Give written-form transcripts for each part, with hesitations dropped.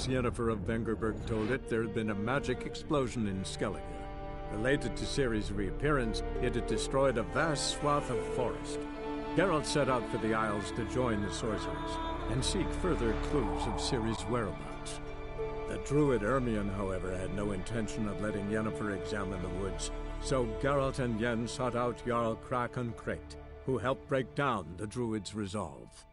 as Yennefer of Vengerberg told it, there had been a magic explosion in Skellige. Related to Ciri's reappearance, it had destroyed a vast swath of forest. Geralt set out for the Isles to join the sorcerers, and seek further clues of Ciri's whereabouts. The druid Ermion, however, had no intention of letting Yennefer examine the woods, so Geralt and Yen sought out Jarl Krakon Krayt, who helped break down the druid's resolve.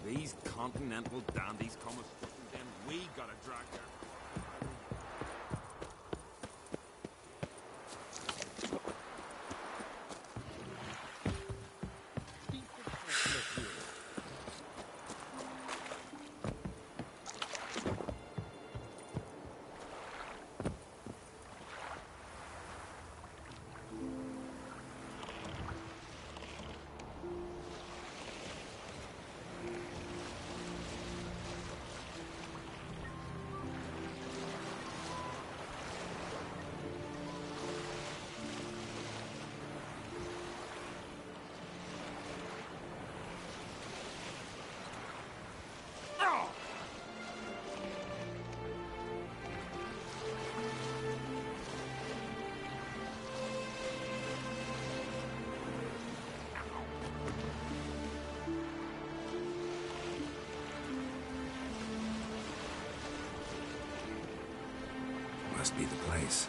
These continental dandies come as fucking then we gotta drag their... Must be the place.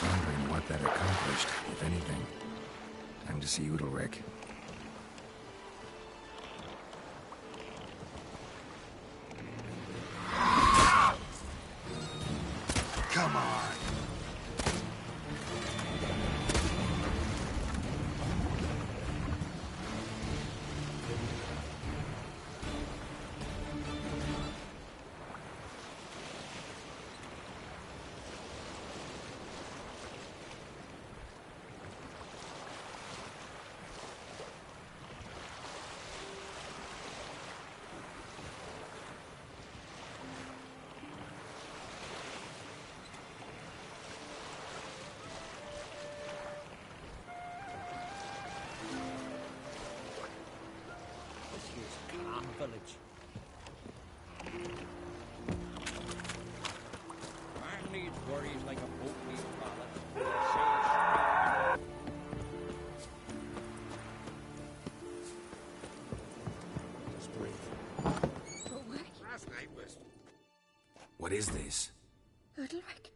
Wondering what that accomplished, if anything. Time to see Udalryk. Come on! Village. Man needs worries like a boat needs ballast. Just breathe. Go away. Last night was... What is this? Udalryk.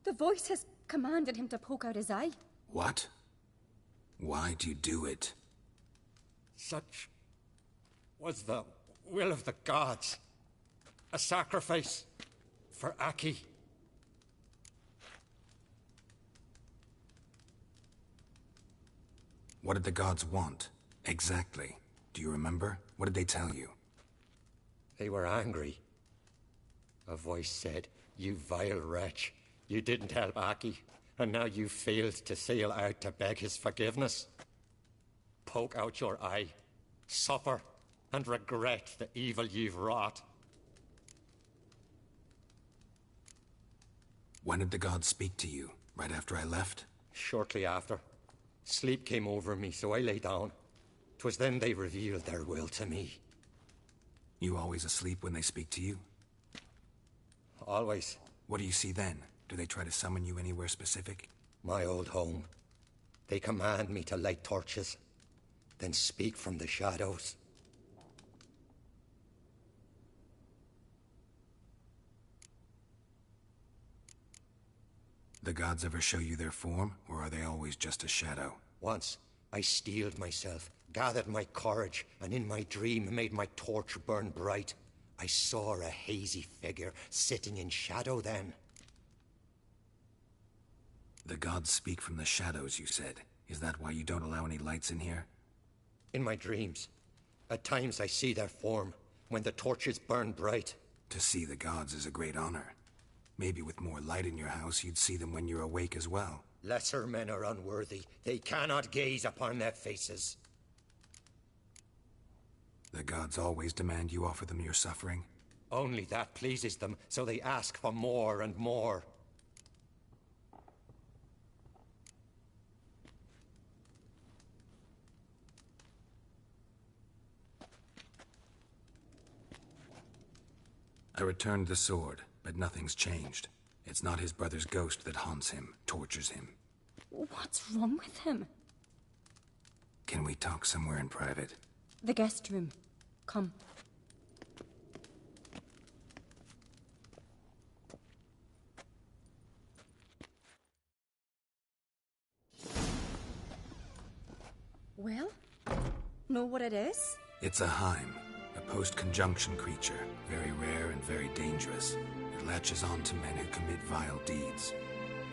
The voice has commanded him to poke out his eye. What? Why do you do it? Such was the will of the gods. A sacrifice for Aki. What did the gods want? Exactly. Do you remember? What did they tell you? They were angry. A voice said, "You vile wretch. You didn't help Aki, and now you failed to sail out to beg his forgiveness. Poke out your eye, suffer, and regret the evil you've wrought." When did the gods speak to you? Right after I left? Shortly after. Sleep came over me, so I lay down. 'Twas then they revealed their will to me. You always asleep when they speak to you? Always. What do you see then? Do they try to summon you anywhere specific? My old home. They command me to light torches, then speak from the shadows. The gods ever show you their form, or are they always just a shadow? Once, I steeled myself, gathered my courage, and in my dream made my torch burn bright. I saw a hazy figure sitting in shadow then. The gods speak from the shadows, you said. Is that why you don't allow any lights in here? In my dreams. At times I see their form, when the torches burn bright. To see the gods is a great honor. Maybe with more light in your house, you'd see them when you're awake as well. Lesser men are unworthy. They cannot gaze upon their faces. The gods always demand you offer them your suffering? Only that pleases them, so they ask for more and more. I returned the sword, but nothing's changed. It's not his brother's ghost that haunts him, tortures him. What's wrong with him? Can we talk somewhere in private? The guest room. Come. Well, know what it is? It's a Heim, a post-conjunction creature, very rare and very dangerous. It latches on to men who commit vile deeds.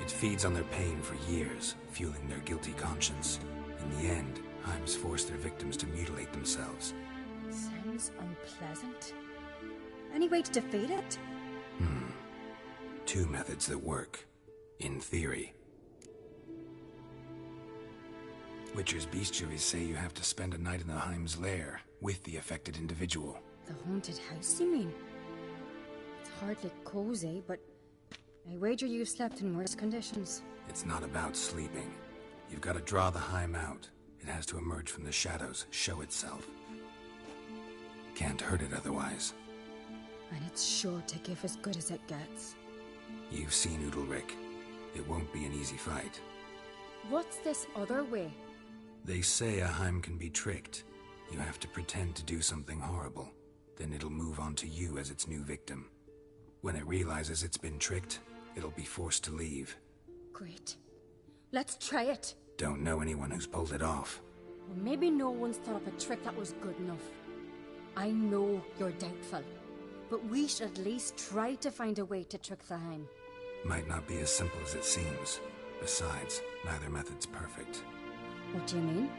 It feeds on their pain for years, fueling their guilty conscience. In the end, Heims force their victims to mutilate themselves. Sounds unpleasant. Any way to defeat it? Two methods that work. In theory. Witcher's bestiaries say you have to spend a night in the Heim's lair, with the affected individual. The haunted house, you mean? It's hardly cozy, but I wager you've slept in worse conditions. It's not about sleeping. You've got to draw the Heim out. It has to emerge from the shadows, show itself. Can't hurt it otherwise. And it's sure to give as good as it gets. You've seen Udalryk. It won't be an easy fight. What's this other way? They say a Heim can be tricked. You have to pretend to do something horrible. Then it'll move on to you as its new victim. When it realizes it's been tricked, it'll be forced to leave. Great. Let's try it. Don't know anyone who's pulled it off. Well, maybe no one's thought of a trick that was good enough. I know you're doubtful, but we should at least try to find a way to trick the Heim. Might not be as simple as it seems. Besides, neither method's perfect. What do you mean?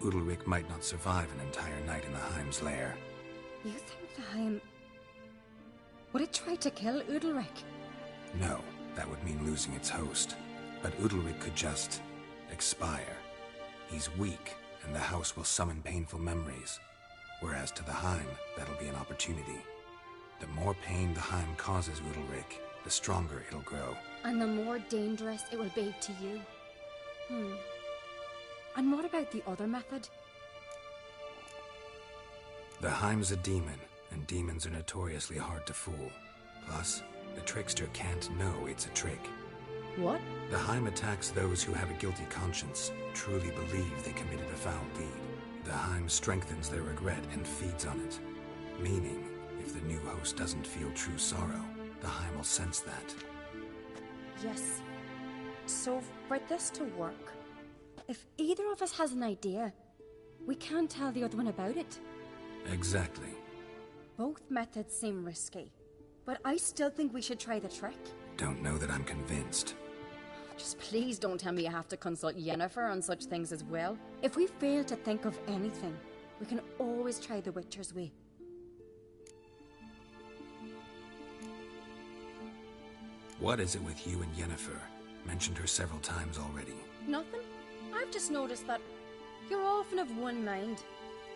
Udalryk might not survive an entire night in the Heim's lair. You think the Heim... Would it try to kill Udalryk? No, that would mean losing its host. But Udalryk could just... expire. He's weak, and the house will summon painful memories. Whereas to the Heim, that'll be an opportunity. The more pain the Heim causes Udalryk, the stronger it'll grow. And the more dangerous it will be to you. And what about the other method? The Heim's a demon, and demons are notoriously hard to fool. Plus, the trickster can't know it's a trick. What? The Heim attacks those who have a guilty conscience, truly believe they committed a foul deed. The Heim strengthens their regret and feeds on it. Meaning, if the new host doesn't feel true sorrow, the Heim will sense that. Yes. So, for this to work, if either of us has an idea, we can't tell the other one about it. Exactly. Both methods seem risky, but I still think we should try the trick. Don't know that I'm convinced. Just please don't tell me you have to consult Yennefer on such things as well. If we fail to think of anything, we can always try the Witcher's way. What is it with you and Yennefer? Mentioned her several times already. Nothing. I've just noticed that you're often of one mind.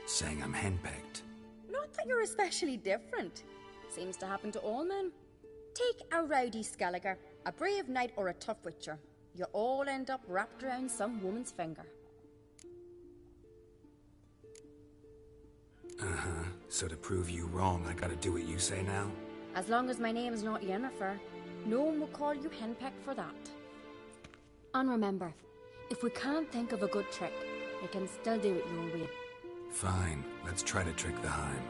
Saying I'm henpecked. Not that you're especially different. Seems to happen to all men. Take a rowdy Skelliger, a brave knight or a tough witcher. You all end up wrapped around some woman's finger. So to prove you wrong, I gotta do what you say now? As long as my name's not Yennefer, no one will call you henpecked for that. And remember, if we can't think of a good trick, we can still do it your way. Fine, let's try to trick the Heim.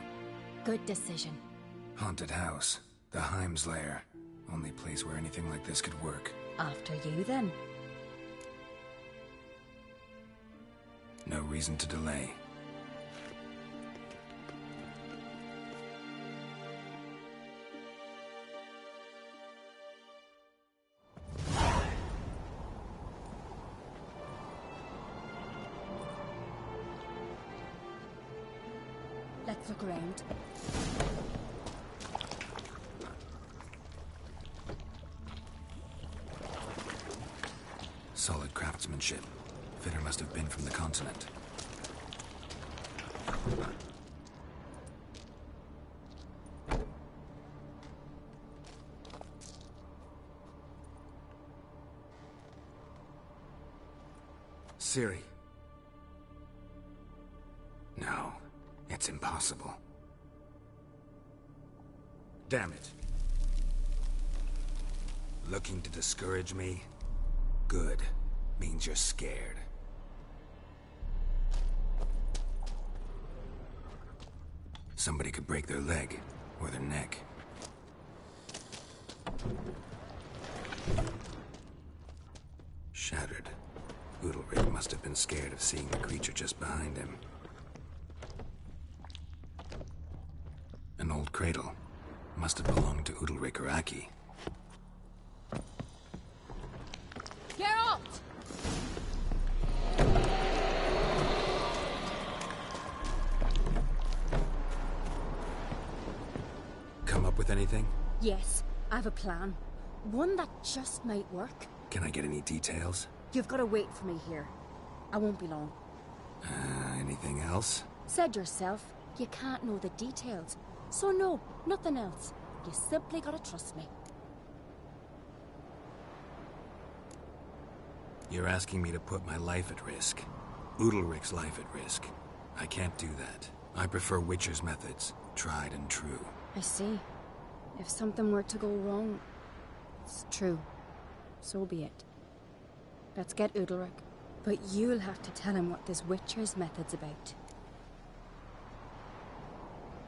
Good decision. Haunted house. The Heim's lair. Only place where anything like this could work. After you, then. No reason to delay. Let's look around. Solid craftsmanship. Fitter must have been from the continent. Ciri. No, it's impossible. Damn it. Looking to discourage me? Good. Means you're scared. Somebody could break their leg, or their neck. Shattered. Udalryk must have been scared of seeing the creature just behind him. An old cradle. Must have belonged to Udalryk or Aki. Geralt! Come up with anything? Yes, I have a plan. One that just might work. Can I get any details? You've got to wait for me here. I won't be long. Anything else? Said yourself, you can't know the details. So no, nothing else. You simply gotta trust me. You're asking me to put my life at risk. Udalryk's life at risk. I can't do that. I prefer Witcher's methods. Tried and true. I see. If something were to go wrong, it's true. So be it. Let's get Udalryk. But you'll have to tell him what this Witcher's method's about.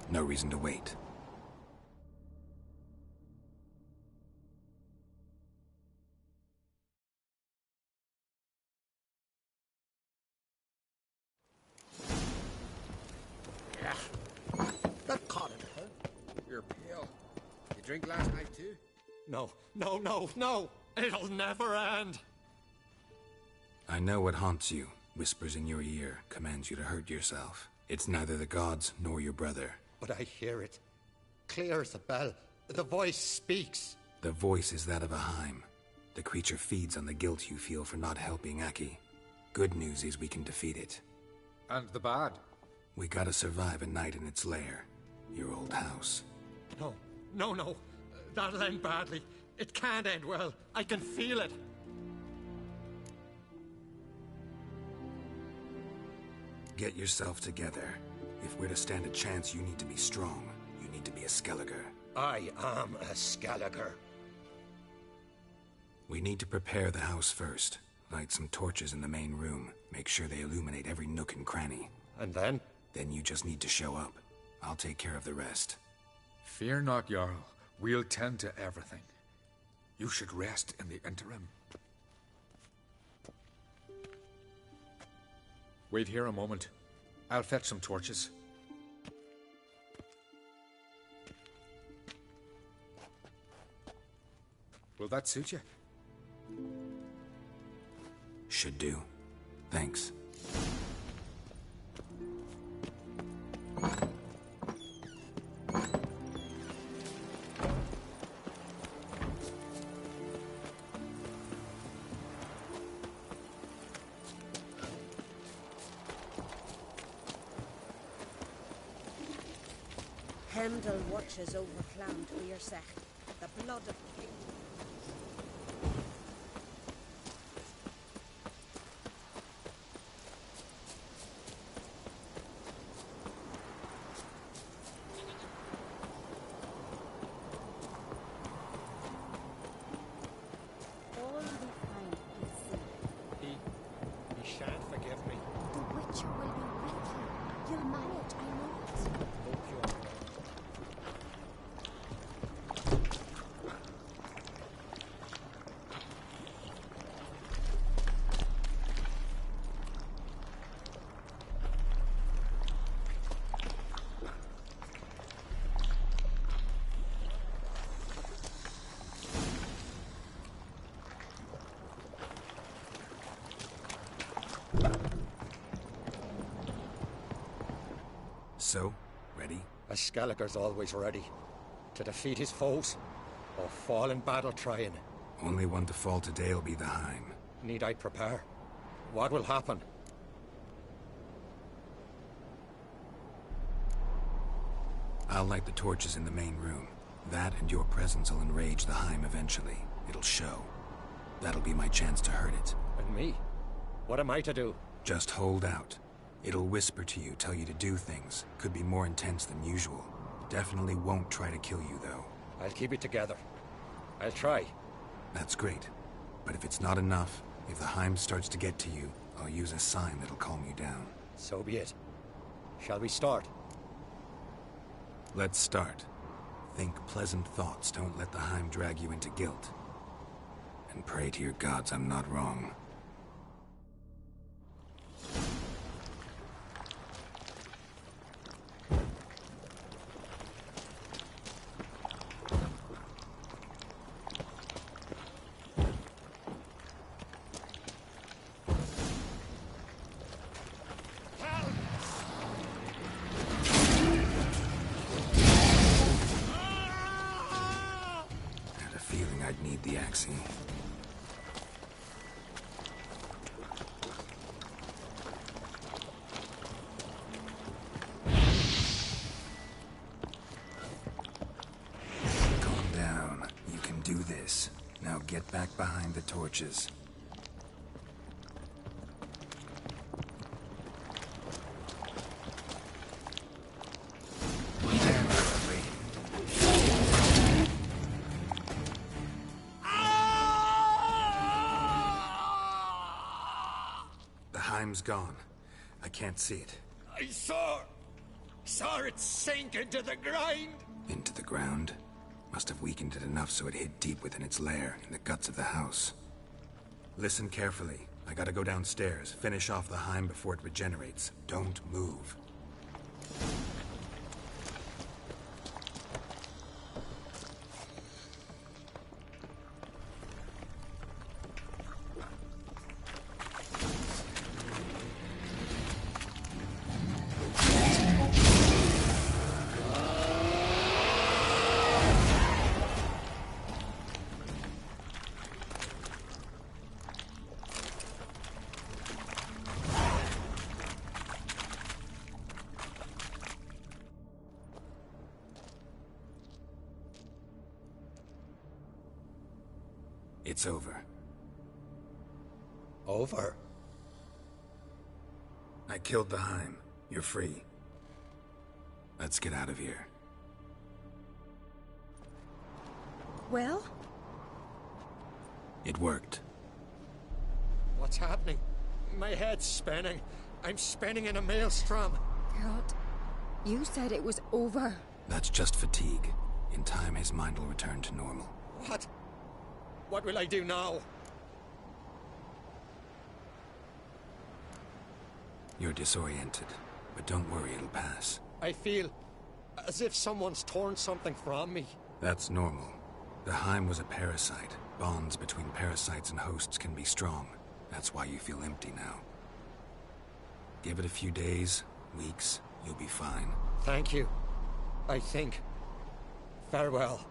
No reason to wait. That caught him, huh? You're pale. You drink last night too? No, no, no, no! It'll never end! I know what haunts you, whispers in your ear, commands you to hurt yourself. It's neither the gods nor your brother. But I hear it. Clear as a bell. The voice speaks. The voice is that of a Heim. The creature feeds on the guilt you feel for not helping Aki. Good news is we can defeat it. And the bad? We gotta survive a night in its lair. Your old house. No, no, no. That'll end badly. It can't end well. I can feel it. Get yourself together. If we're to stand a chance, you need to be strong. You need to be a Skelliger. I am a Skelliger. We need to prepare the house first. Light some torches in the main room. Make sure they illuminate every nook and cranny. And then? Then you just need to show up. I'll take care of the rest. Fear not, Jarl. We'll tend to everything. You should rest in the interim. Wait here a moment. I'll fetch some torches. Will that suit you? Should do. Thanks. Heimdall watches over Clan Tuirsech, the blood of King. so? Ready? A Skellige's always ready. To defeat his foes, or fall in battle trying. Only one to fall today will be the Heim. Need I prepare? What will happen? I'll light the torches in the main room. That and your presence will enrage the Heim eventually. It'll show. That'll be my chance to hurt it. And me? What am I to do? Just hold out. It'll whisper to you, tell you to do things. Could be more intense than usual. Definitely won't try to kill you, though. I'll keep it together. I'll try. That's great. But if it's not enough, if the Heim starts to get to you, I'll use a sign that'll calm you down. So be it. Shall we start? Let's start. Think pleasant thoughts, don't let the Heim drag you into guilt. And pray to your gods I'm not wrong. I'd need the axe. Calm down. You can do this. Now get back behind the torches. Heim's gone. I can't see it. I saw it sink into the ground. Into the ground? Must have weakened it enough so it hid deep within its lair, in the guts of the house. Listen carefully. I gotta go downstairs, finish off the Heim before it regenerates. Don't move. It's over. Over? I killed the Heim. You're free. Let's get out of here. Well? It worked. What's happening? My head's spinning. I'm spinning in a maelstrom. Geralt, you said it was over. That's just fatigue. In time, his mind will return to normal. What? What will I do now? You're disoriented, but don't worry, it'll pass. I feel as if someone's torn something from me. That's normal. The Heim was a parasite. Bonds between parasites and hosts can be strong. That's why you feel empty now. Give it a few days, weeks, you'll be fine. Thank you. I think. Farewell.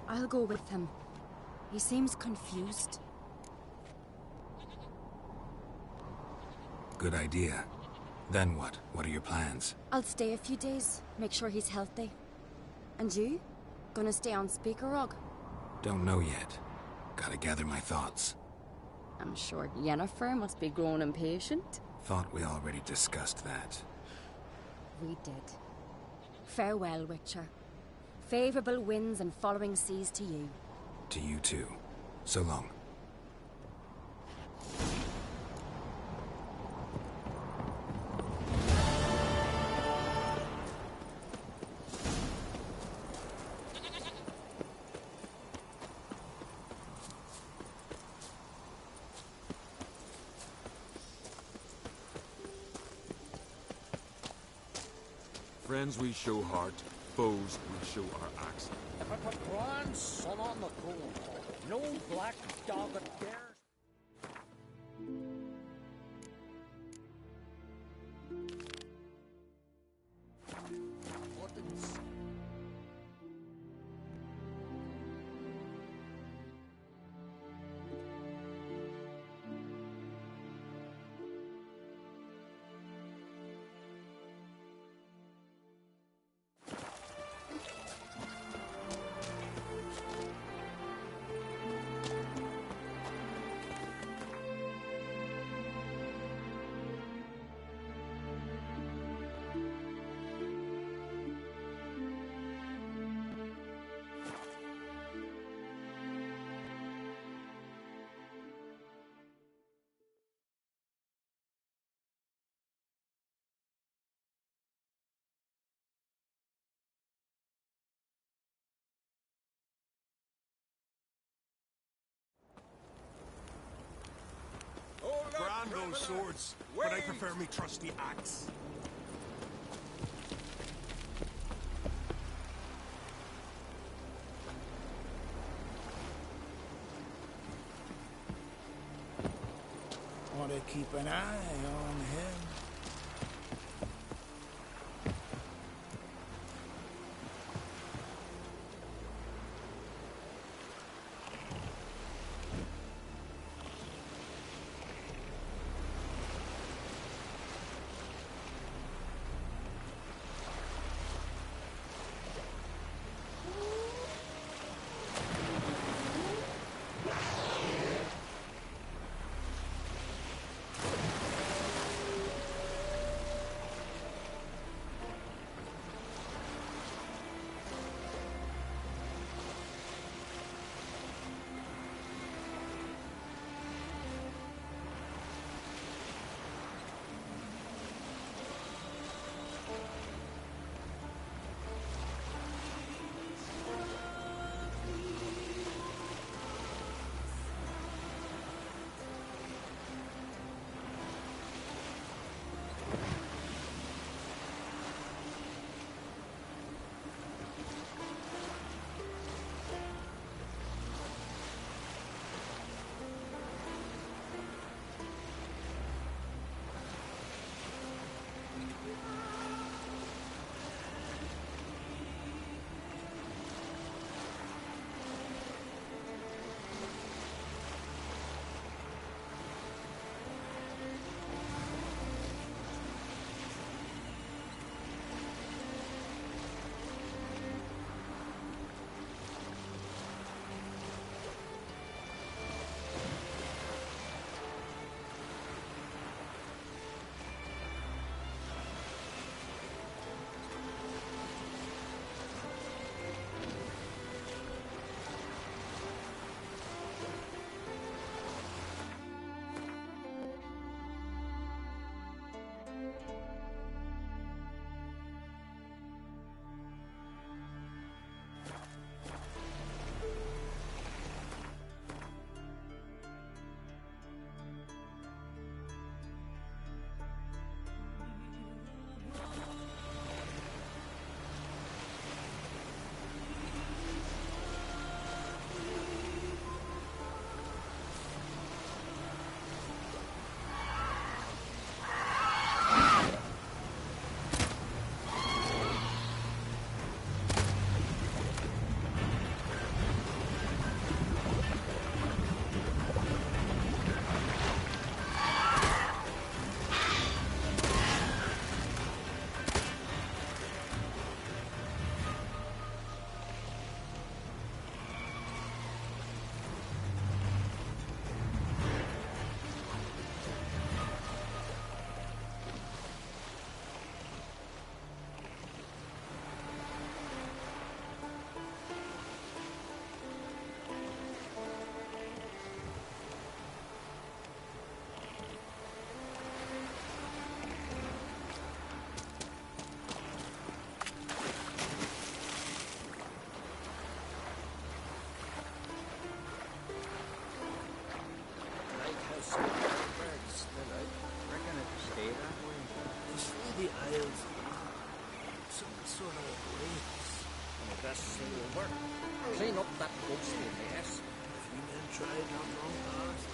I'll go with him. He seems confused. Good idea. Then what? What are your plans? I'll stay a few days, make sure he's healthy. And you? Gonna stay on Speaker Rog? Don't know yet. Gotta gather my thoughts. I'm sure Yennefer must be growing impatient. Thought we already discussed that. We did. Farewell, Witcher. Favorable winds and following seas to you. To you too. So long. Friends we show heart, foes will show our axe. If I put grand sun on the gold, no black dog dares. Buttons. Grand those swords, but I prefer me trusty axe. Want to keep an eye on him. The Isles, some sort of lakes. the silver. Clean up that ghostly mess. If you men tried not long past,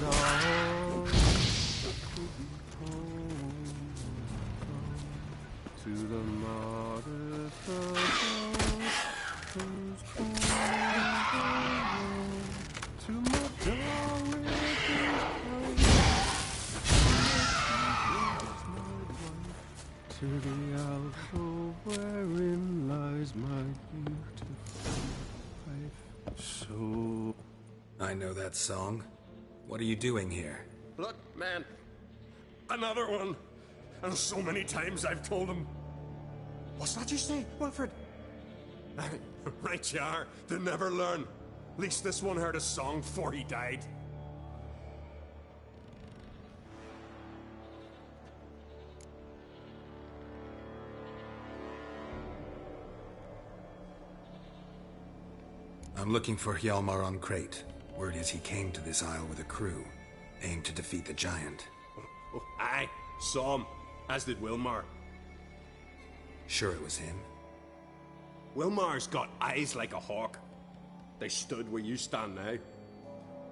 long to be home, to the modest to my darling, to the alcove wherein lies my beautiful wife. So I know that song. What are you doing here? Look, man. Another one. And so many times I've told him. What's that you say, Wilfred? Right you are. They never learn. At least this one heard a song before he died. I'm looking for Hjalmar on Crate. Word is he came to this isle with a crew, aimed to defeat the giant. Oh, aye, saw him, as did Wilmar. Sure it was him? Wilmar's got eyes like a hawk. They stood where you stand now.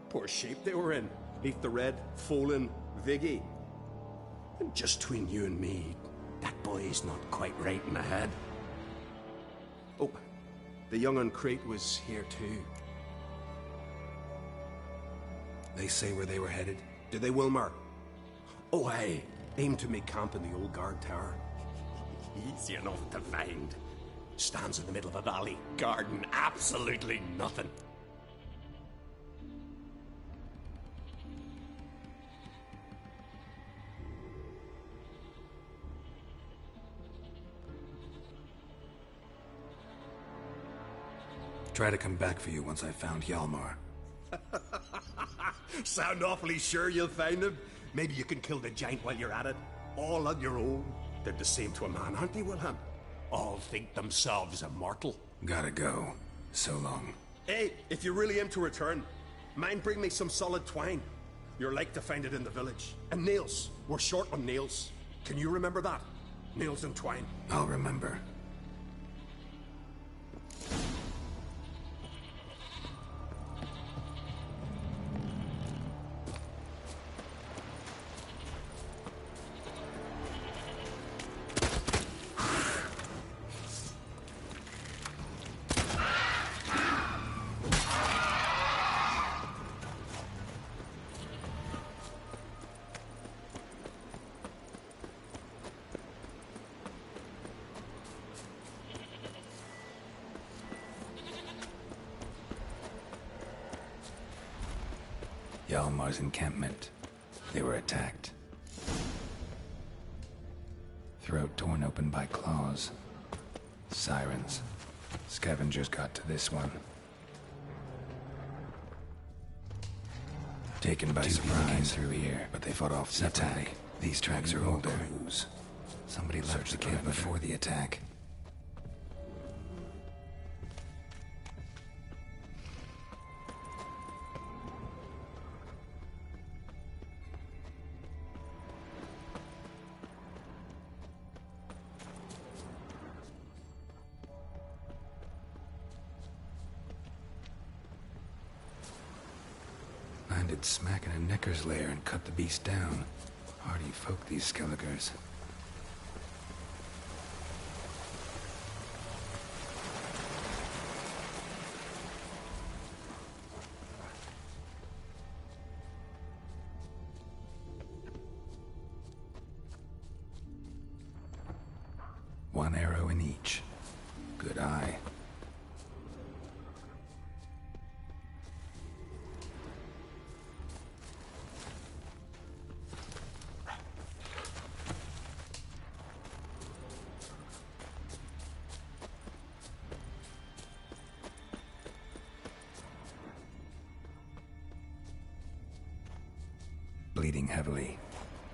Poor shape they were in, neath the red, Folin, Viggy. And just between you and me, that boy's not quite right in the head. Oh, the young on Crate was here too. They say where they were headed? Did they, Wilmar? Oh, aye. Aimed to make camp in the old guard tower. Easy enough to find. Stands in the middle of a valley. Garden absolutely nothing. Try to come back for you once I've found Hjalmar. Sound awfully sure you'll find him? Maybe you can kill the giant while you're at it. All on your own. They're the same to a man, aren't they, Wilhelm? All think themselves immortal. Gotta go. So long. Hey, if you really aim to return, mind bring me some solid twine. You're like to find it in the village. And nails. We're short on nails. Can you remember that? Nails and twine. I'll remember. Hjalmar's encampment. They were attacked. Throat torn open by claws. Sirens. Scavengers got to this one. Taken by surprise through here, but they fought off the attack. These tracks are older. Somebody left the camp before the attack. Landed smack in a Necker's lair and cut the beast down. Hardy folk, these Skelligers. One arrow in each. Good eye. Bleeding heavily.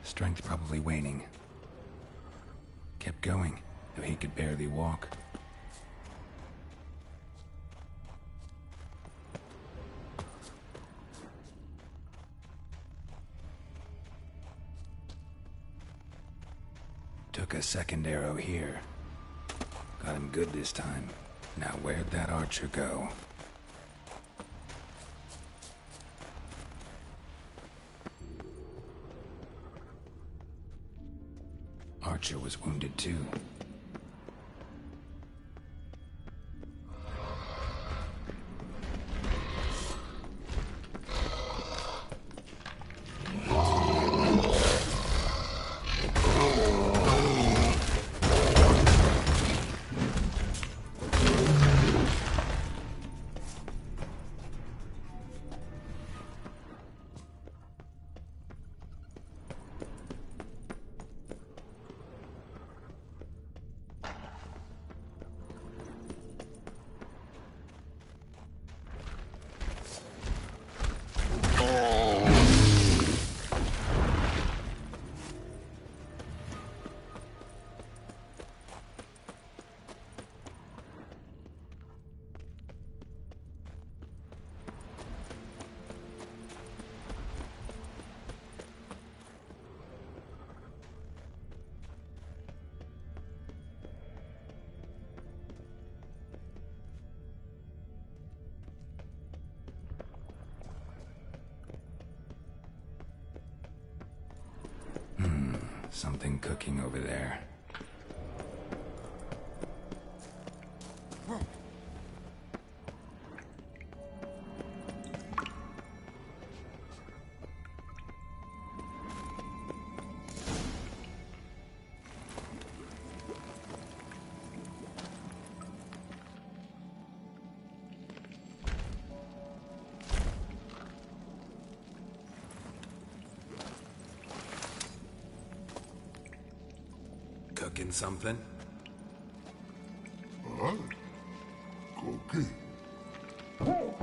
Strength probably waning. Kept going, though he could barely walk. Took a second arrow here. Got him good this time. Now where'd that archer go? Archer was wounded too. Something cooking over there. Cooking something? Huh? Cookie? Hey!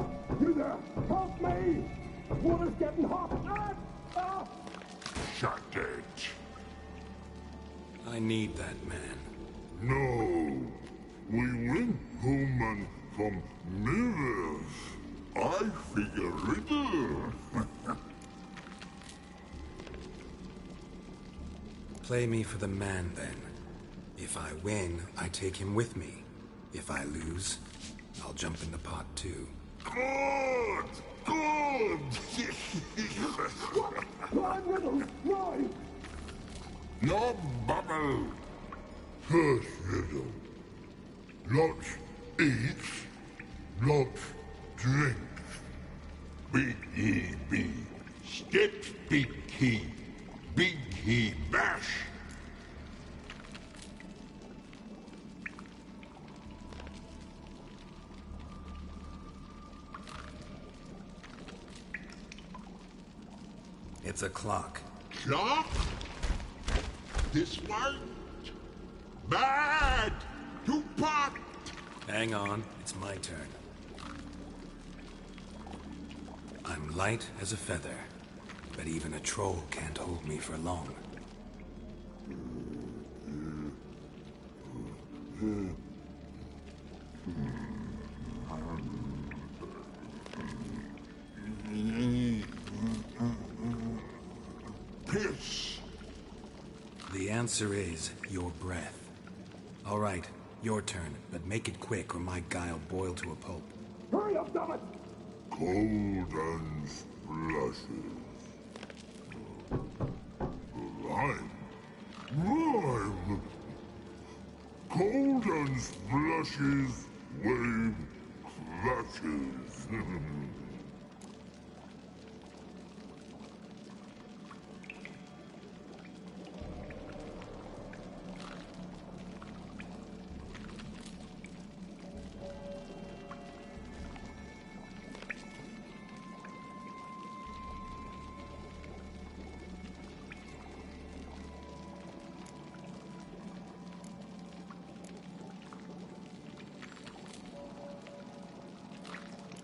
You there! Help me! Water's getting hot! Shut it! I need that man. No! We went home and from mirrors. I figure riddle. Play me for the man, then. If I win, I take him with me. If I lose, I'll jump in the pot, too. Good! Good! Run, Riddle! Run! No bubble! First riddle. Lots eats, lots drinks. Big he be. Steps big he. Big he bash. It's a clock. Clock? This one? Bad! To pot! Hang on, it's my turn. I'm light as a feather, but even a troll can't hold me for long. Piss! The answer is your breath. All right, your turn, but make it quick or my guy'll boil to a pulp. Hurry up, dammit! Cold and splashes. Rhyme. Rhyme. Cold and splashes, wave crashes.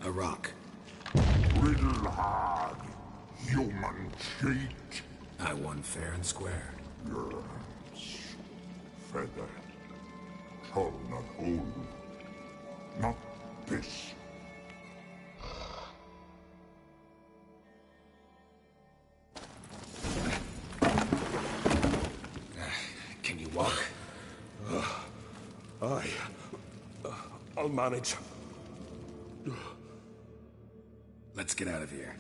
A rock. Riddle hard, human cheat. I won fair and square. Yes. Feather. Troll not hold. Not this. Can you walk? I'll manage. Let's get out of here.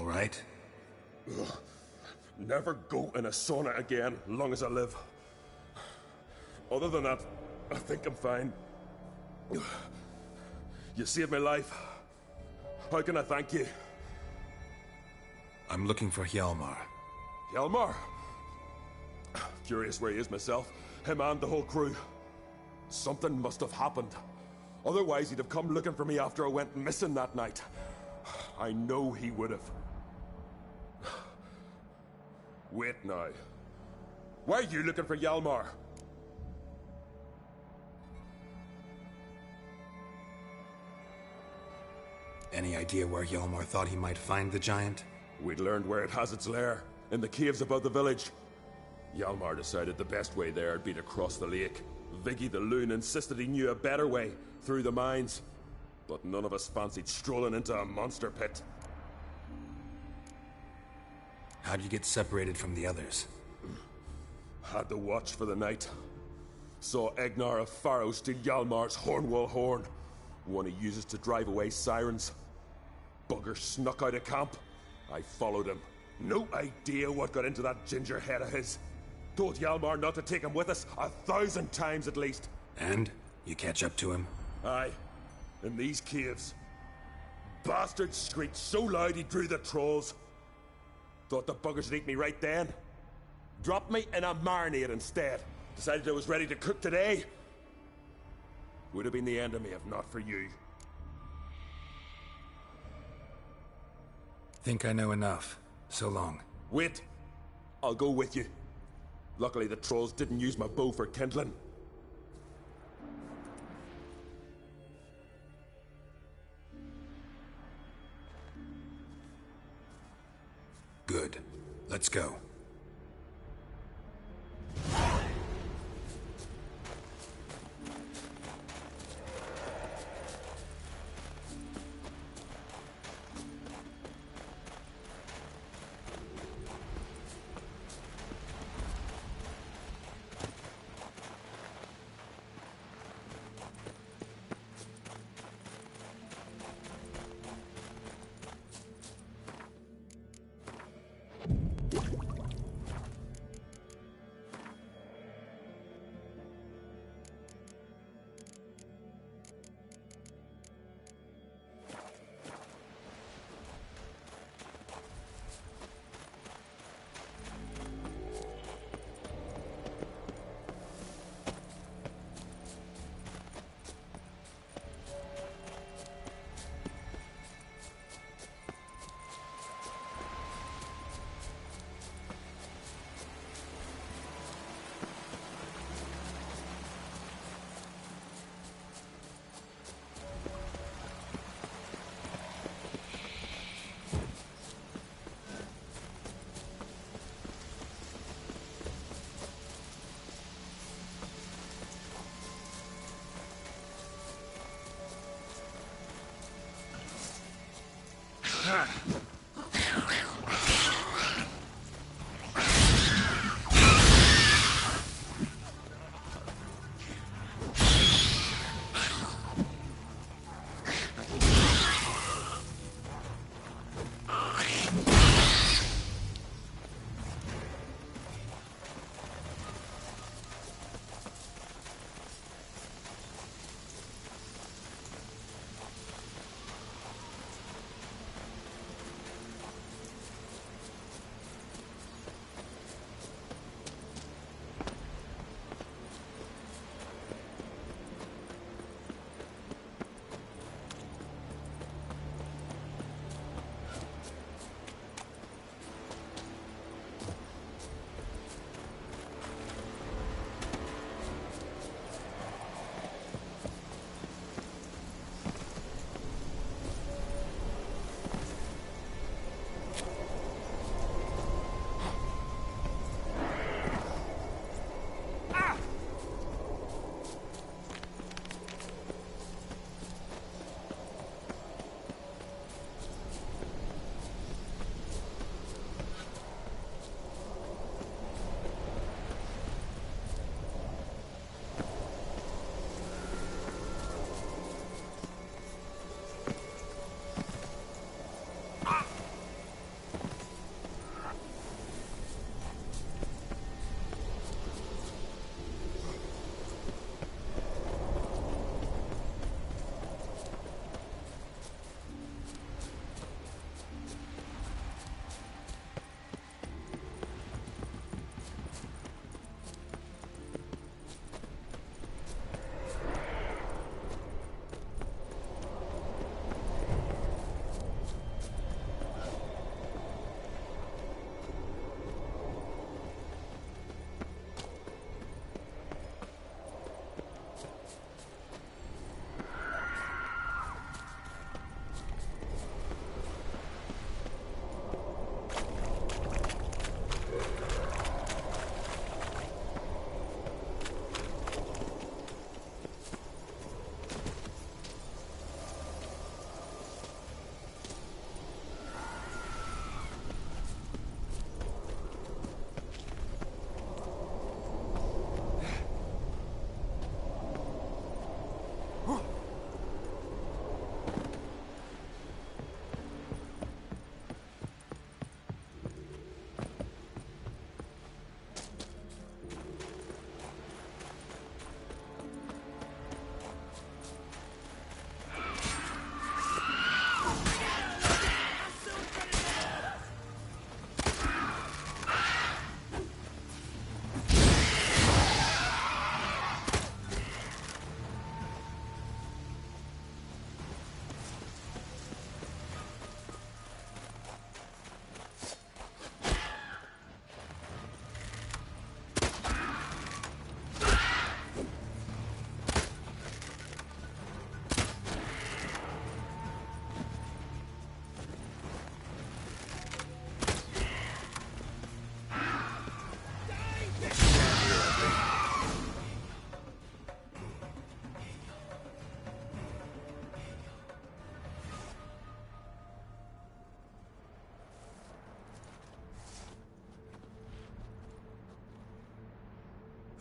right? Ugh. Never go in a sauna again, long as I live. Other than that, I think I'm fine. You saved my life. How can I thank you? I'm looking for Hjalmar. Hjalmar? Curious where he is myself. Him and the whole crew. Something must have happened. Otherwise, he'd have come looking for me after I went missing that night. I know he would have. Wait now. Why are you looking for Hjalmar? Any idea where Hjalmar thought he might find the giant? We'd learned where it has its lair, in the caves above the village. Hjalmar decided the best way there would be to cross the lake. Viggy the Loon insisted he knew a better way, through the mines. But none of us fancied strolling into a monster pit. How'd you get separated from the others? Had to watch for the night. Saw Egnar of Faro steal Hjalmar's Hornwall horn, one he uses to drive away sirens. Bugger snuck out of camp. I followed him. No idea what got into that ginger head of his. Told Hjalmar not to take him with us 1,000 times at least. And? You catch up to him? Aye. In these caves. Bastard screeched so loud he drew the trolls. Thought the buggers would eat me right then. Dropped me in a marinade instead. Decided I was ready to cook today. Would have been the end of me if not for you. Think I know enough. So long. Wait. I'll go with you. Luckily the trolls didn't use my bow for kindling. Good. Let's go.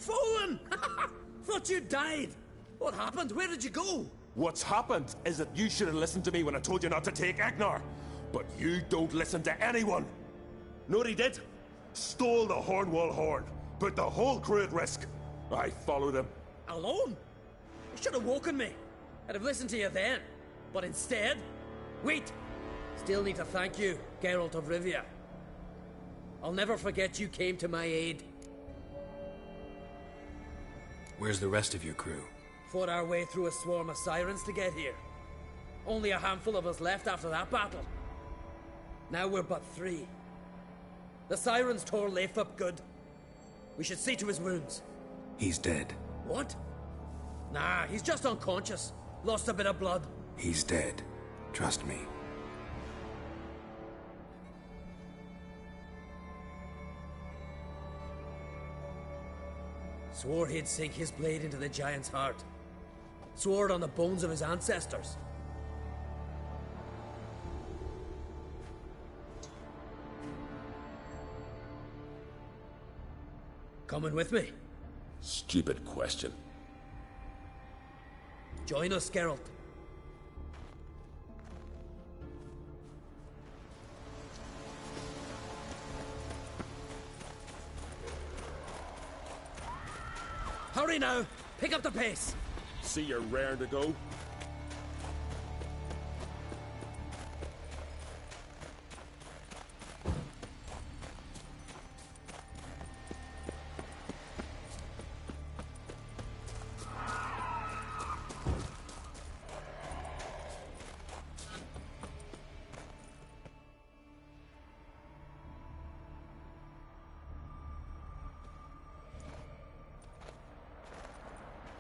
Fallen! Thought you died. What happened? Where did you go? What's happened is that you should have listened to me when I told you not to take Agnar. But you don't listen to anyone. Know what he did? Stole the Hornwall horn. Put the whole crew at risk. I followed him. Alone? You should have woken me. I'd have listened to you then. But instead... Wait! Still need to thank you, Geralt of Rivia. I'll never forget you came to my aid. Where's the rest of your crew? Fought our way through a swarm of sirens to get here. Only a handful of us left after that battle. Now we're but 3. The sirens tore Leif up good. We should see to his wounds. He's dead. What? Nah, he's just unconscious. Lost a bit of blood. He's dead. Trust me. Swore he'd sink his blade into the giant's heart. Swore it on the bones of his ancestors. Coming with me? Stupid question. Join us, Geralt. Hurry now! Pick up the pace! See you're raring to go?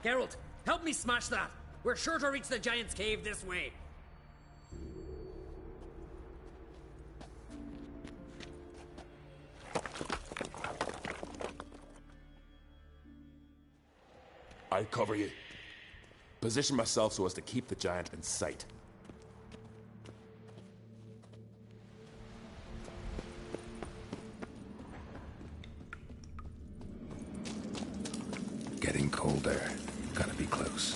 Geralt, help me smash that! We're sure to reach the giant's cave this way. I'll cover you. Position myself so as to keep the giant in sight. Getting colder. Gotta be close.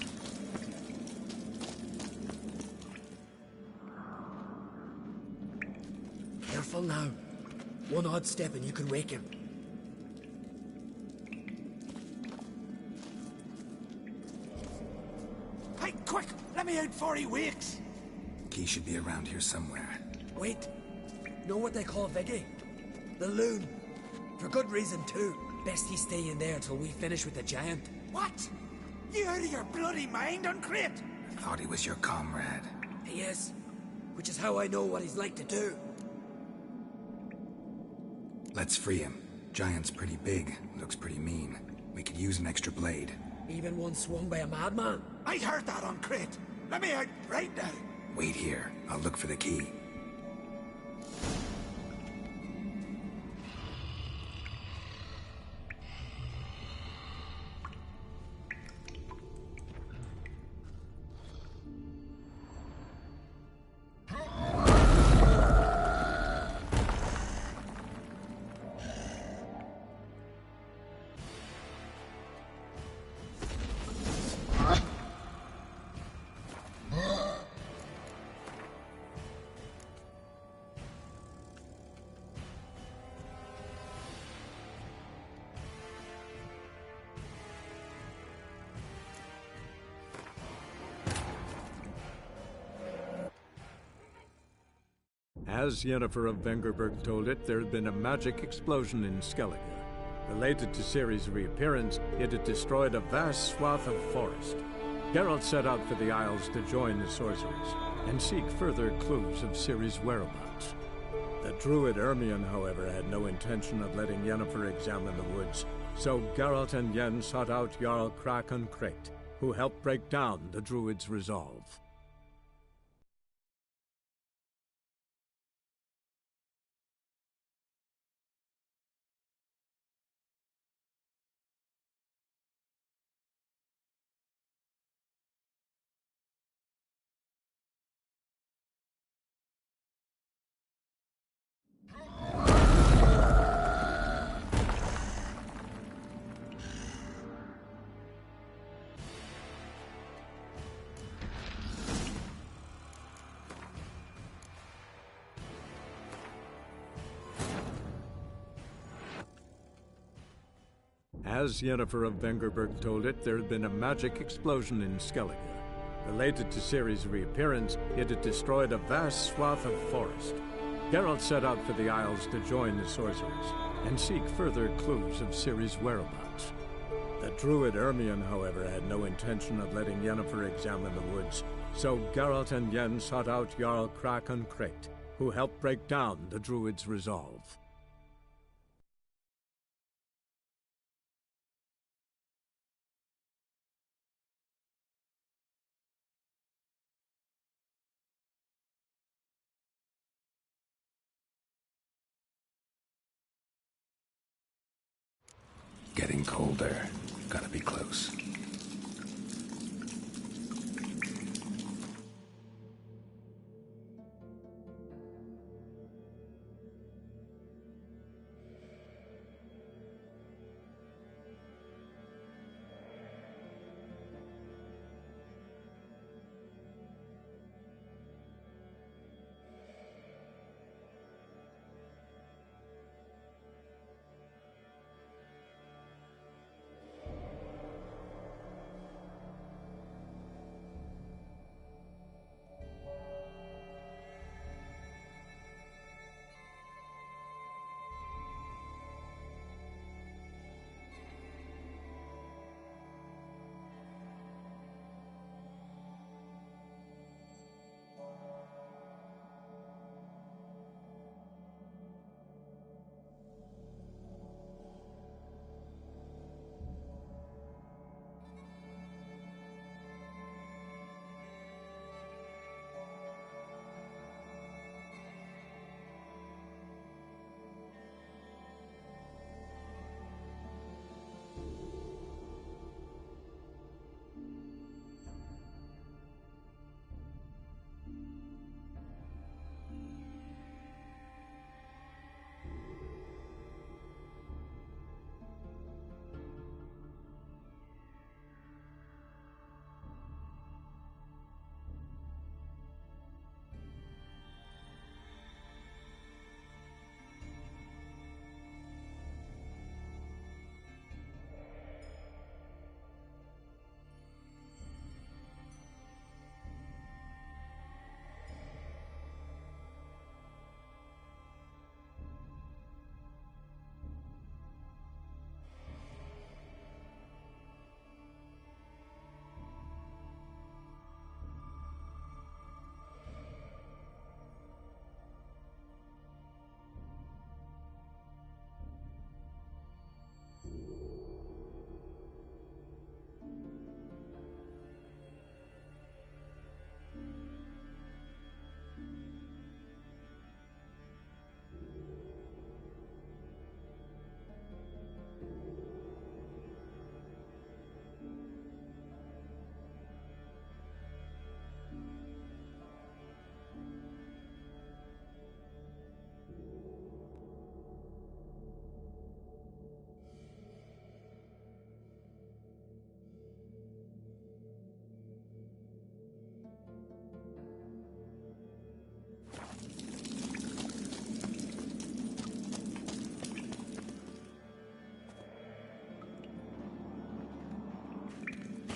Careful now. One odd step and you can wake him. Hey, quick! Let me out before he wakes! Key should be around here somewhere. Wait. Know what they call Viggy? The loon. For good reason, too. Best he stay in there till we finish with the giant. What? You out of your bloody mind, Uncrate? Thought he was your comrade. He is. Which is how I know what he's like to do. Let's free him. Giant's pretty big. Looks pretty mean. We could use an extra blade. Even one swung by a madman. I heard that, Uncrate. Let me out right now. Wait here. I'll look for the key. As Yennefer of Vengerberg told it, there had been a magic explosion in Skellige. Related to Ciri's reappearance, it had destroyed a vast swath of forest. Geralt set out for the Isles to join the sorcerers and seek further clues of Ciri's whereabouts. The druid Ermion, however, had no intention of letting Yennefer examine the woods, so Geralt and Yen sought out Jarl Krakon Krayt, who helped break down the druid's resolve. As Yennefer of Vengerberg told it, there had been a magic explosion in Skellige. Related to Ciri's reappearance, it had destroyed a vast swath of forest. Geralt set out for the Isles to join the sorcerers and seek further clues of Ciri's whereabouts. The druid Ermion, however, had no intention of letting Yennefer examine the woods, so Geralt and Yen sought out Jarl Krakon Krayt, who helped break down the druid's resolve. Getting colder. Gotta be close.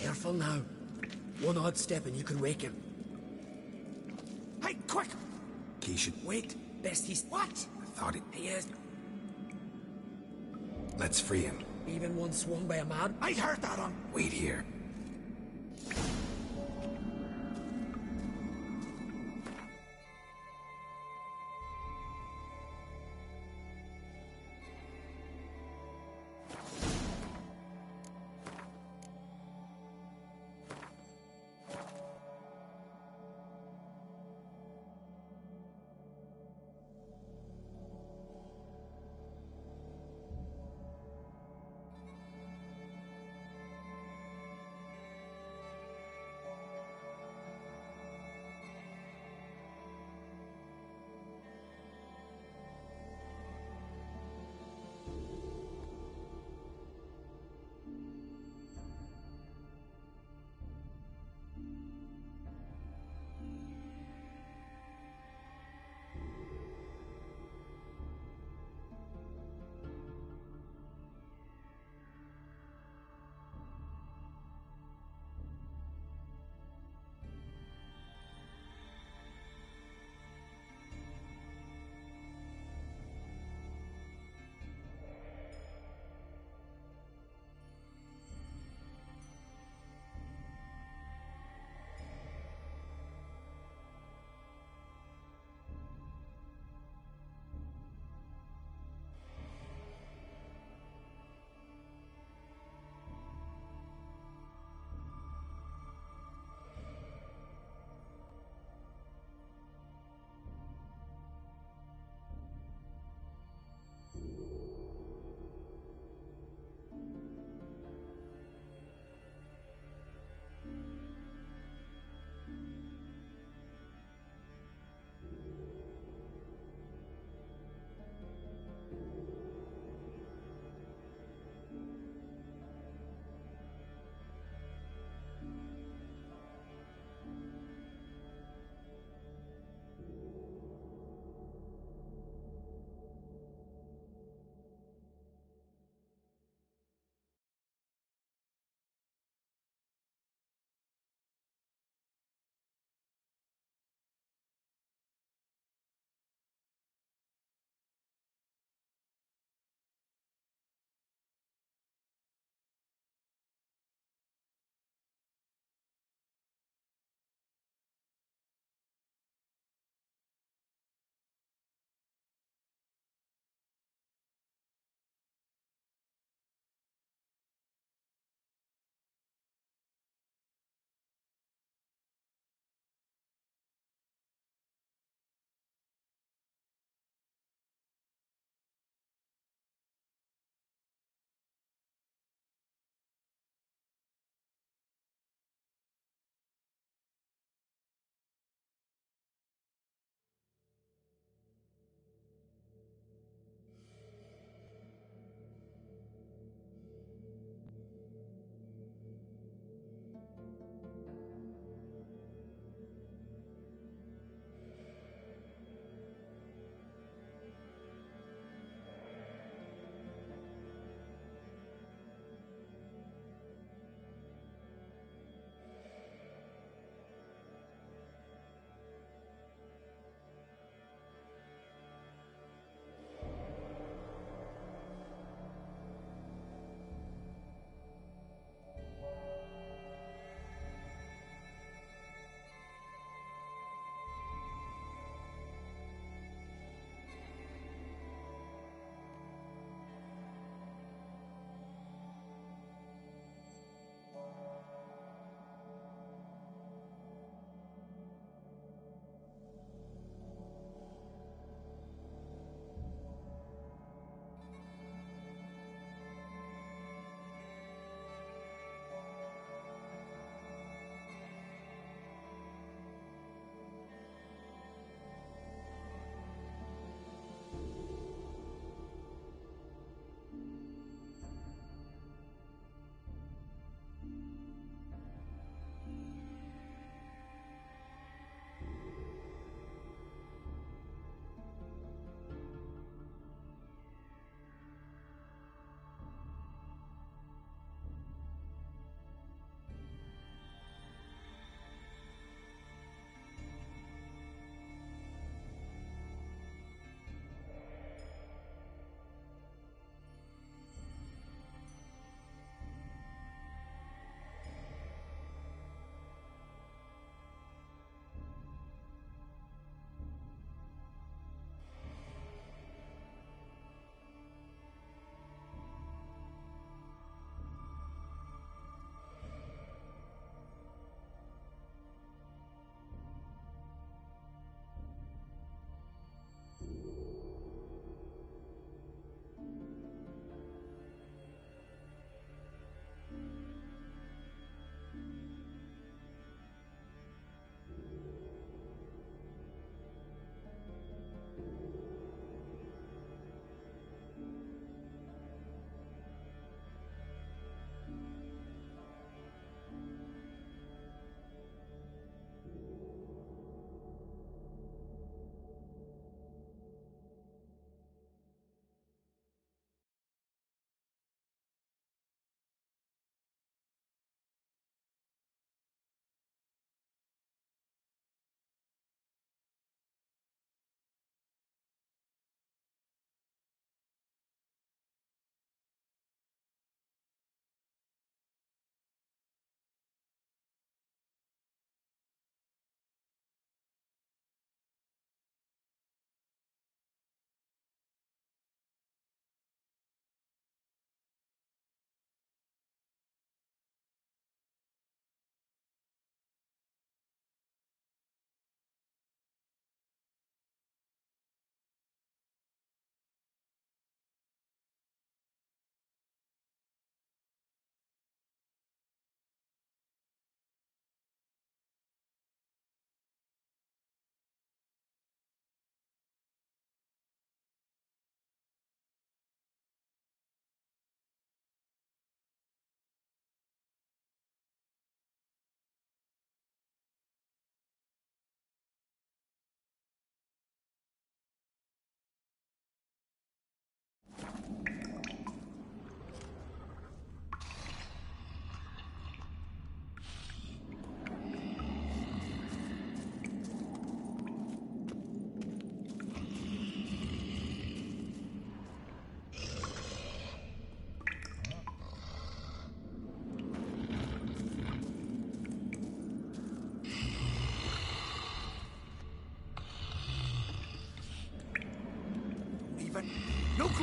Careful now. One odd step and you can wake him. Hey, quick! He should... Wait, best he's... What? I thought He is... Let's free him. Even one swung by a man? I heard that on... Wait here.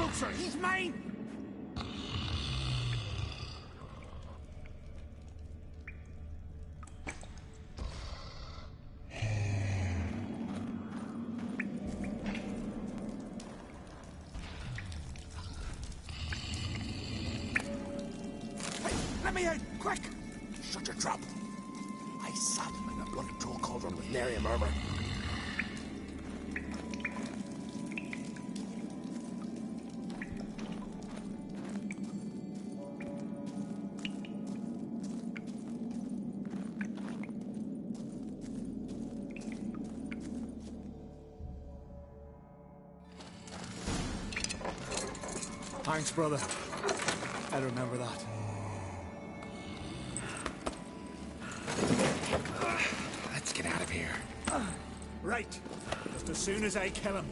closer! He's mine! Hey, let me out! Quick! Shut your trap! I sat in a bloody troll cauldron with nary a murmur. Thanks, brother. I'll remember that. Let's get out of here. Right. Just as soon as I kill him.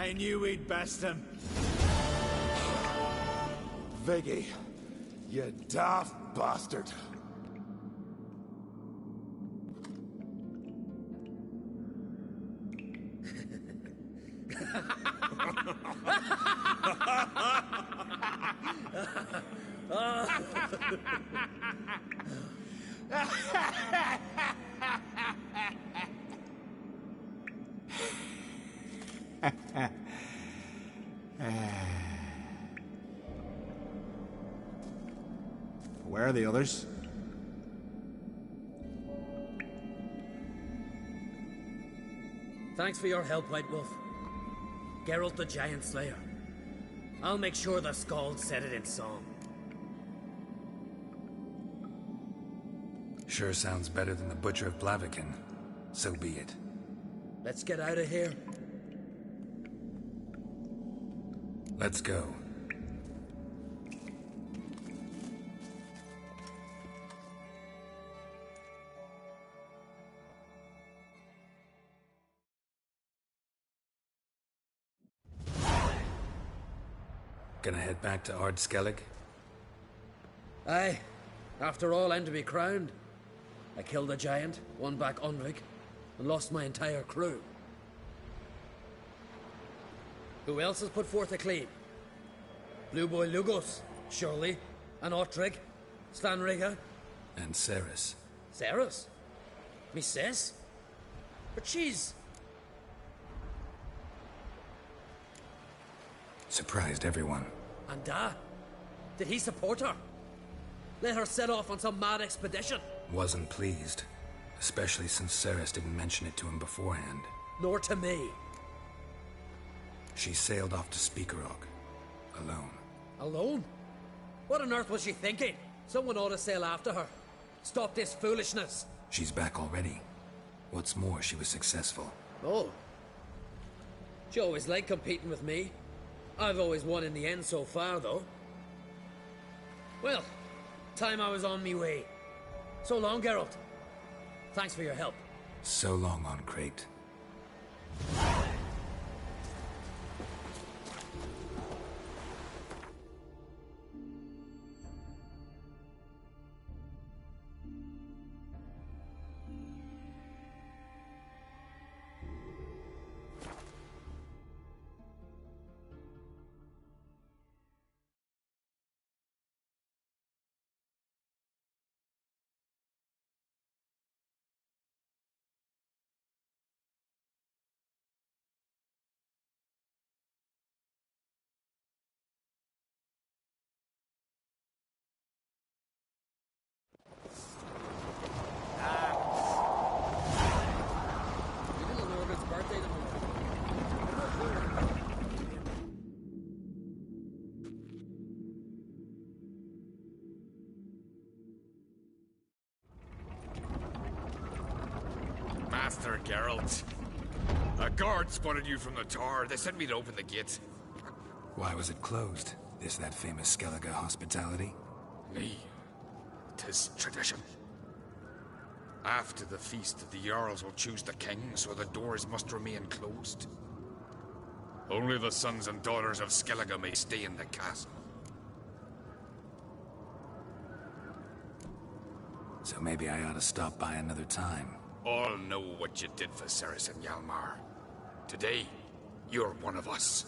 I knew we'd best him. Viggy, you daft bastard. Where are the others? Thanks for your help, White Wolf. Geralt the Giant Slayer. I'll make sure the Skald said it in song. Sure sounds better than the Butcher of Blaviken. So be it. Let's get out of here. Let's go. Gonna head back to Ard Skellig? Aye. After all, I'm to be crowned. I killed a giant, won back Unrig, and lost my entire crew. Who else has put forth a claim? Blue Boy Lugos, surely, and Ottrig, Stanriga. And Ceres. Ceres? Me sis? But she's... Surprised everyone. And did he support her? Let her set off on some mad expedition? Wasn't pleased. Especially since Ceres didn't mention it to him beforehand. Nor to me. She sailed off to Speakerog. Alone. Alone? What on earth was she thinking? Someone ought to sail after her. Stop this foolishness. She's back already. What's more, she was successful. Oh. She always liked competing with me. I've always won in the end so far, though. Well, time I was on me way. So long, Geralt. Thanks for your help. So long, on Crate. Master Geralt. A guard spotted you from the tower. They sent me to open the gate. Why was it closed? Is that famous Skellige hospitality? Me. 'Tis tradition. After the feast, the Jarls will choose the king, so the doors must remain closed. Only the sons and daughters of Skellige may stay in the castle. So maybe I ought to stop by another time. All know what you did for Ceres and Hjalmar. Today, you're one of us.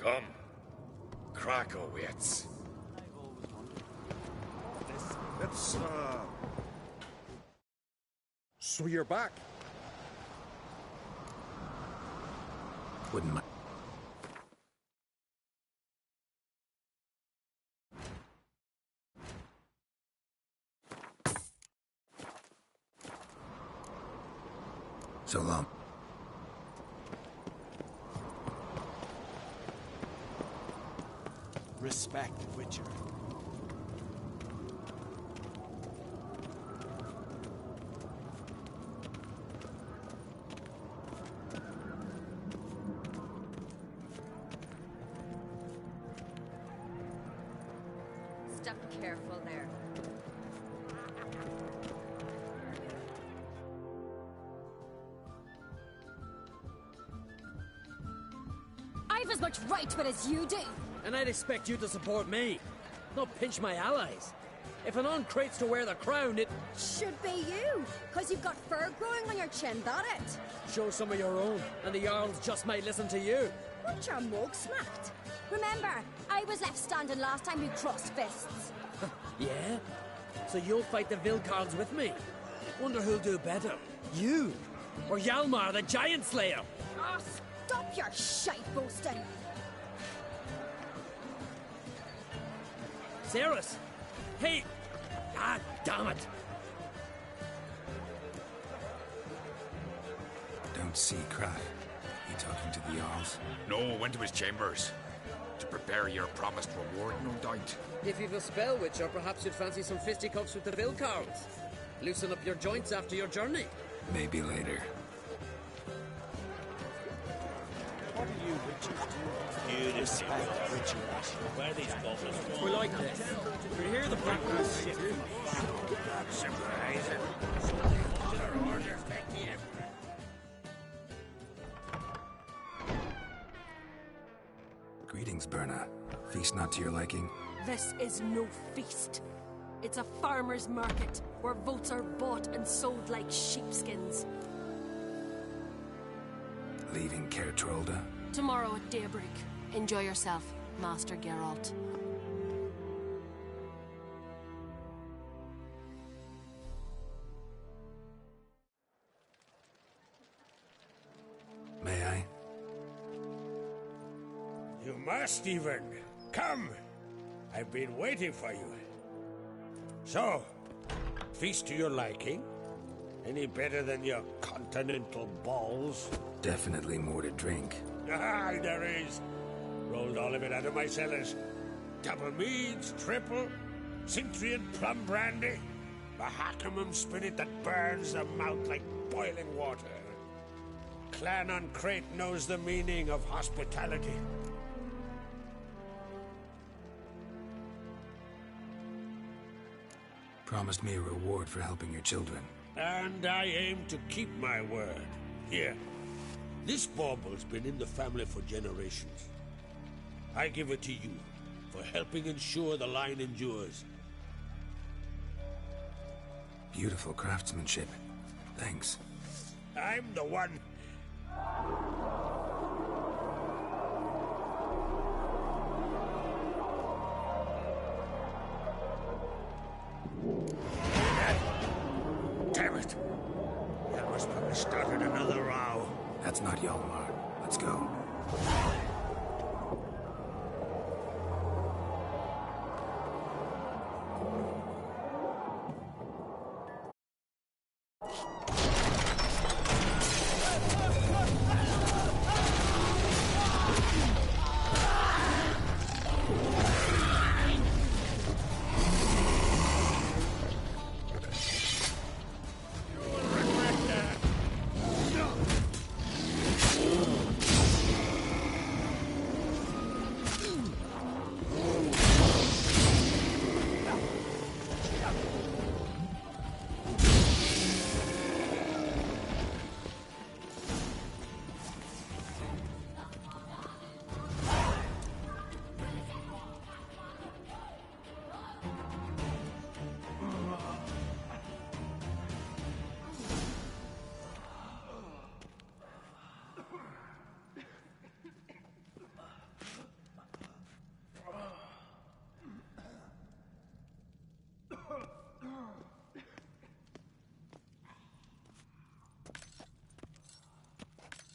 Come. Krakow waits. It's, So you're back? Wouldn't mind. So long. Respect, Witcher. Step careful there. as much right to it as you do. And I'd expect you to support me, not pinch my allies. If an on-crate's to wear the crown, it... Should be you, because you've got fur growing on your chin, that it? Show some of your own, and the Jarls just might listen to you. Want your mug smacked? Remember, I was left standing last time we crossed fists. Yeah? So you'll fight the Vilcards with me? Wonder who'll do better, you or Hjalmar the Giant Slayer? Oh, stop your shite boasting. Cerys! Hey! Ah, damn it! Don't see Crack. You talking to the Jarls? No, went to his chambers. To prepare your promised reward, no doubt. If you've a spell witcher, perhaps you'd fancy some fisticuffs with the Vilcards. Loosen up your joints after your journey. Maybe later. What do you witches do? You despite rituals. Where these goblins go? We like this. We hear the practice. Surprising. Greetings, Berna. Feast not to your liking? This is no feast. It's a farmer's market where votes are bought and sold like sheepskins. Leaving Caer Trolda? Tomorrow at daybreak. Enjoy yourself, Master Geralt. May I? You must, even. Come! I've been waiting for you. So, feast to your liking? Any better than your continental balls? Definitely more to drink. Ah, there is. Rolled all of it out of my cellars. Double meads, triple, Cintrian plum brandy, Mahakimum spirit that burns the mouth like boiling water. Clan on Crate knows the meaning of hospitality. Promised me a reward for helping your children. And I aim to keep my word. Here. This bauble's been in the family for generations. I give it to you for helping ensure the line endures. Beautiful craftsmanship. Thanks. I'm the one. Damn it! That must have started another row. That's not Hjalmar. Let's go.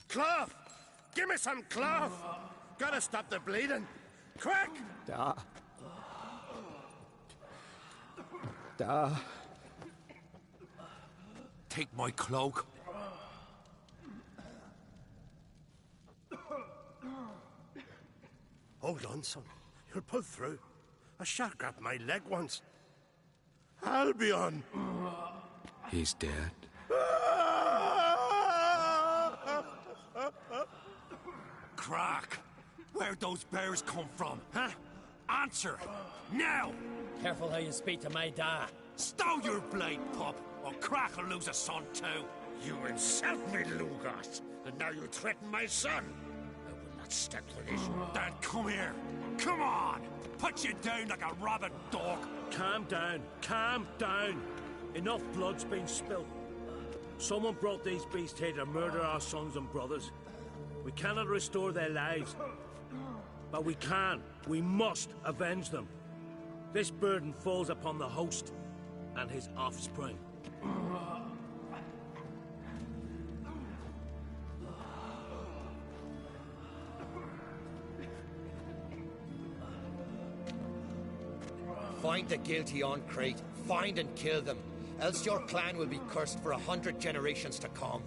Cloth! Give me some cloth! Gotta stop the bleeding! Quick! Da. Take my cloak. Hold on, son. You'll pull through. A shark grabbed my leg once. Albion! He's dead. Crack! Where'd those bears come from, huh? Answer! Now! Careful how you speak to my dad. Stow your blade, pup, or Crack will lose a son too. You insult me, Lugos, and now you threaten my son. I wouldn't Let's step to this. Dad, come here. Come on! Put you down like a rabid dog. Calm down. Calm down. Enough blood's been spilt. Someone brought these beasts here to murder our sons and brothers. We cannot restore their lives. But we can. We must avenge them. This burden falls upon the host and his offspring. Find the guilty on Crate. Find and kill them. Else your clan will be cursed for 100 generations to come.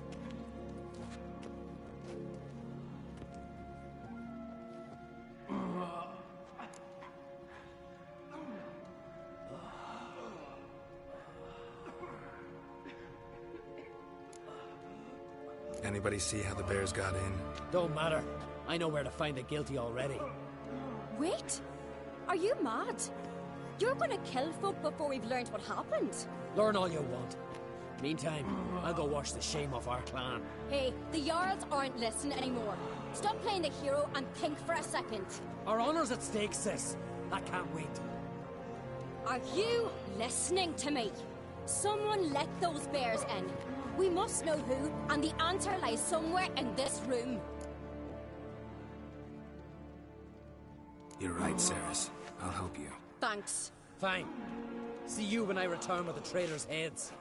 Anybody see how the bears got in? Don't matter. I know where to find the guilty already. Wait! Are you mad? You're gonna kill folk before we've learned what happened. Learn all you want. Meantime, I'll go wash the shame off our clan. Hey, the Jarls aren't listening anymore. Stop playing the hero and think for a second. Our honor's at stake, sis. That can't wait. Are you listening to me? Someone let those bears in. We must know who, and the answer lies somewhere in this room. You're right, Cerys. I'll help you. Thanks. Fine. See you when I return with the traitors' heads.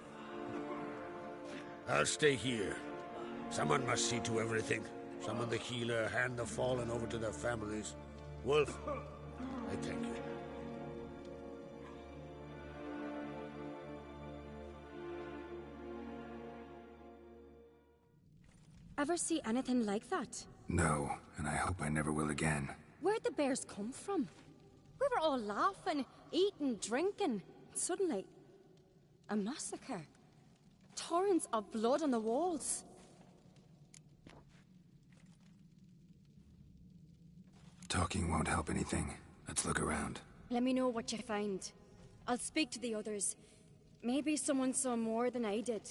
I'll stay here. Someone must see to everything. Summon the healer, hand the fallen over to their families. Wolf, I thank you. Ever see anything like that? No, and I hope I never will again. Where'd the bears come from? We were all laughing, eating, drinking. Suddenly, a massacre. Torrents of blood on the walls. Talking won't help anything. Let's look around. Let me know what you find. I'll speak to the others. Maybe someone saw more than I did.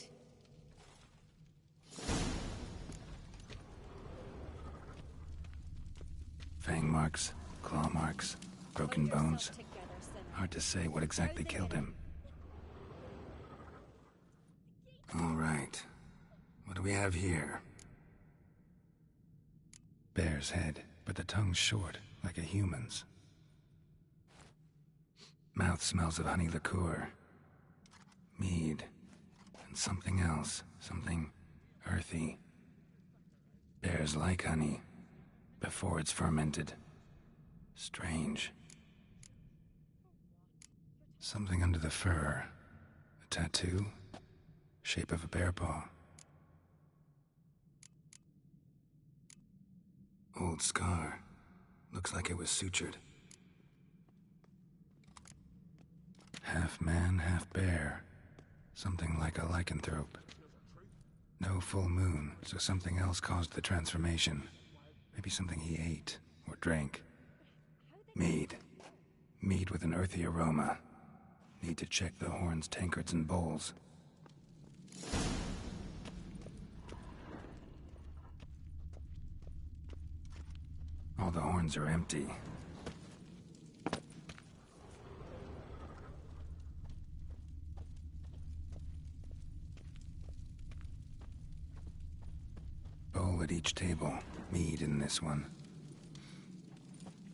Fang marks, claw marks, broken bones. Hard to say what exactly killed him. All right. What do we have here? Bear's head, but the tongue's short, like a human's. Mouth smells of honey liqueur. Mead. And something else. Something earthy. Bears like honey. Before it's fermented. Strange. Something under the fur. A tattoo? Shape of a bear paw. Old scar. Looks like it was sutured. Half man, half bear. Something like a lycanthrope. No full moon, so something else caused the transformation. Maybe something he ate or drank. Mead. Mead with an earthy aroma. Need to check the horns, tankards, and bowls. All the horns are empty. Bowl at each table. Mead in this one.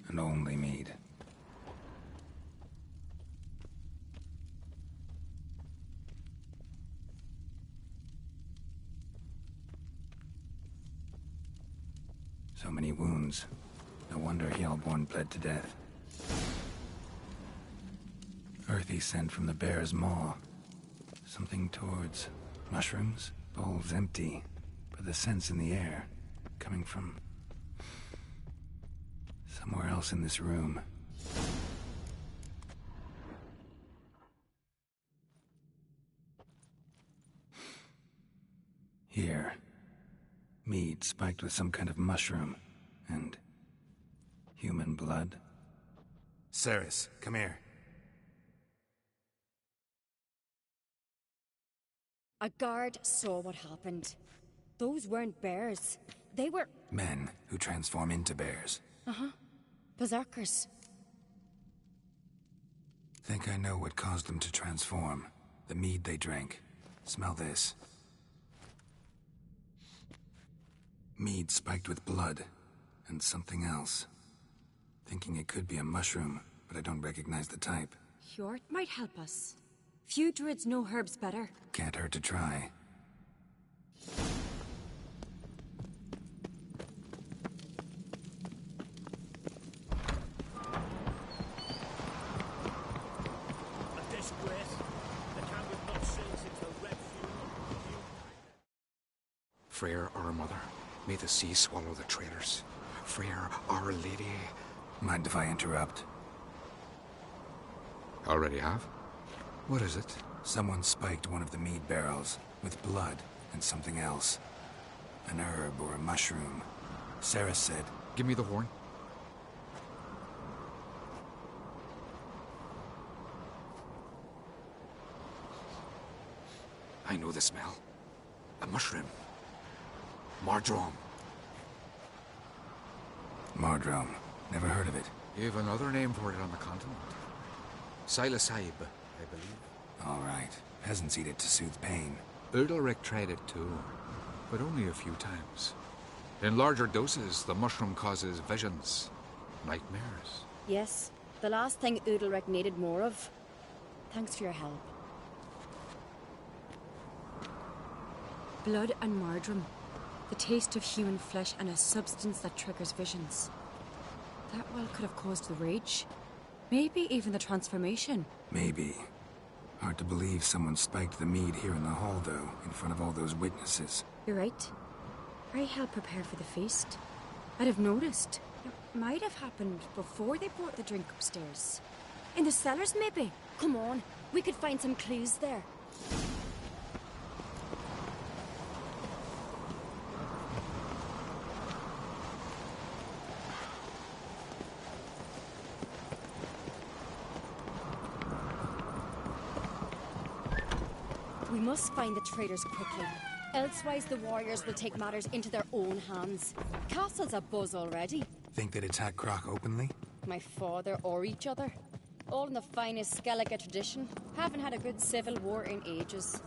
And only mead. So many wounds. No wonder Hjalborn bled to death. Earthy scent from the bear's maw. Something towards mushrooms. Bowl's empty, but the scent's in the air. Coming from somewhere else in this room. Here. Mead spiked with some kind of mushroom. And human blood. Cerys, come here. A guard saw what happened. Those weren't bears. They were... Men who transform into bears. Uh-huh. Berserkers. Think I know what caused them to transform. The mead they drank. Smell this. Mead spiked with blood. And something else. Thinking it could be a mushroom, but I don't recognize the type. Hjort might help us. Few druids know herbs better. Can't hurt to try. A disgrace. The camp was not seen since the Red Funeral. Freyr, our mother, may the sea swallow the traitors. Freyr, our lady. Mind if I interrupt? Already have? What is it? Someone spiked one of the mead barrels with blood and something else. An herb or a mushroom. Sarah said... Give me the horn. I know the smell. A mushroom. Mardrome. Mardrome. Never heard of it. You've another name for it on the continent. Psilocybe, I believe. All right. Peasants eat it to soothe pain. Udalric tried it too, but only a few times. In larger doses, the mushroom causes visions, nightmares. Yes, the last thing Udalric needed more of. Thanks for your help. Blood and Mardrome. The taste of human flesh and a substance that triggers visions. That well could have caused the rage. Maybe even the transformation. Maybe. Hard to believe someone spiked the mead here in the hall, though, in front of all those witnesses. You're right. I helped prepare for the feast. I'd have noticed. It might have happened before they brought the drink upstairs. In the cellars, maybe. Come on, we could find some clues there. We must find the traitors quickly. Elsewise, the warriors will take matters into their own hands. Castle's abuzz already. Think they'd attack Croc openly? My father or each other. All in the finest Skellige tradition. Haven't had a good civil war in ages.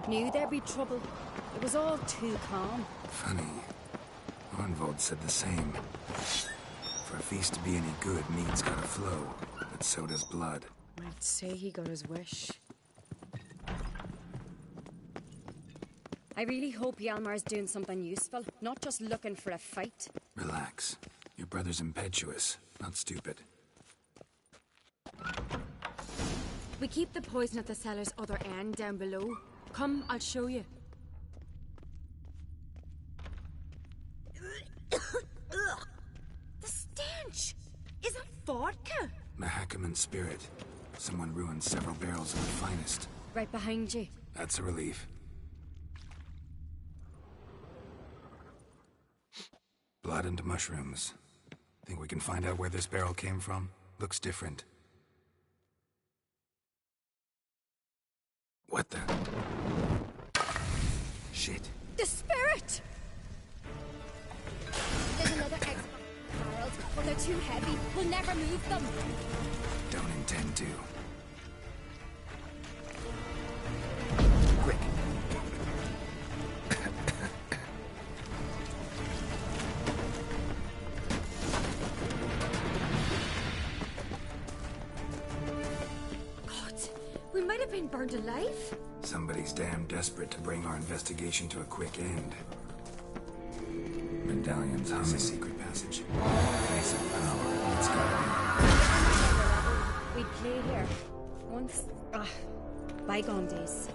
Knew there'd be trouble. It was all too calm. Funny. Arnvold said the same. For a feast to be any good, mead's gotta flow. But so does blood. I'd say he got his wish. I really hope Hjalmar's doing something useful, not just looking for a fight. Relax. Your brother's impetuous, not stupid. We keep the poison at the cellar's other end down below. Come, I'll show you. The stench! Is that vodka? Mahakaman spirit. Someone ruined several barrels of the finest. Right behind you. That's a relief. Blood and mushrooms. Think we can find out where this barrel came from? Looks different. What the? Shit. The spirit! There's another Xbox barrels, but they're too heavy. We'll never move them. Don't intend to. Quick. God, we might have been burned alive. Somebody's damn desperate to bring our investigation to a quick end. Medallions humming. A secret passage. Place of power. It's gotta We'd played here. Once. Bygone days.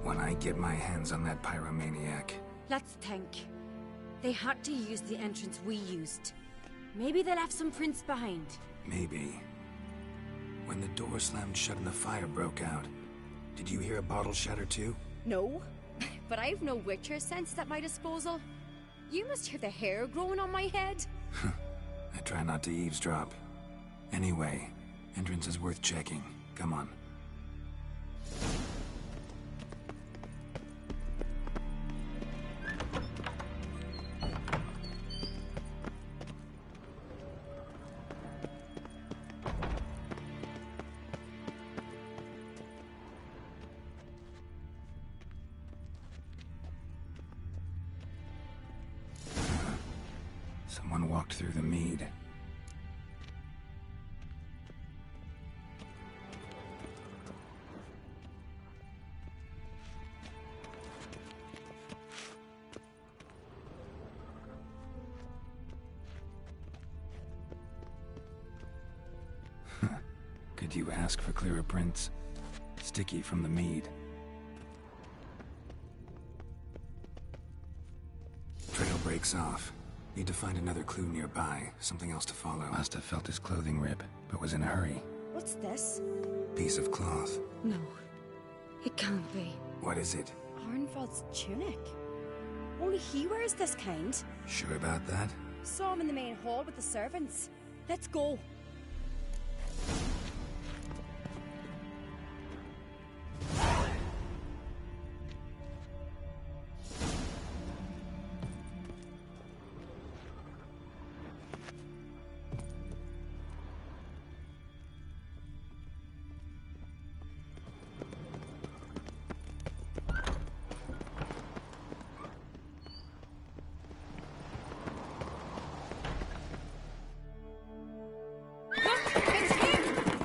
When I get my hands on that pyromaniac. Let's think. They had to use the entrance we used. Maybe they left some prints behind. Maybe. When the door slammed shut and the fire broke out, did you hear a bottle shatter too? No. but I've no witcher sense at my disposal. You must hear the hair growing on my head. I try not to eavesdrop. Anyway, entrance is worth checking. Come on. Someone walked through the mead. Could you ask for clearer prints? Sticky from the mead. Trail breaks off. Need to find another clue nearby, something else to follow. Must have felt his clothing rip, but was in a hurry. What's this? Piece of cloth. No, it can't be. What is it? Arnvald's tunic. Only he wears this kind. Sure about that? Saw him in the main hall with the servants. Let's go.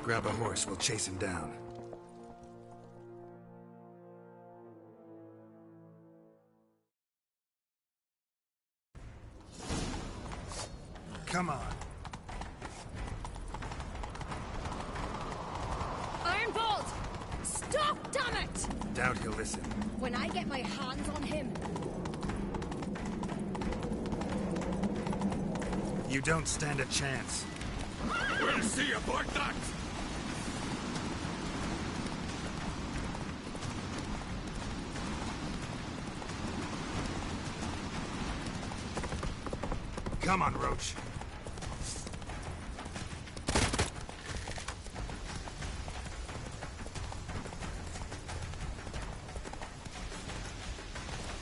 Grab a horse, we'll chase him down. Come on. Ironbolt! Stop, damn it! Doubt he'll listen. When I get my hands on him. You don't stand a chance. We'll see about that! Come on, Roach.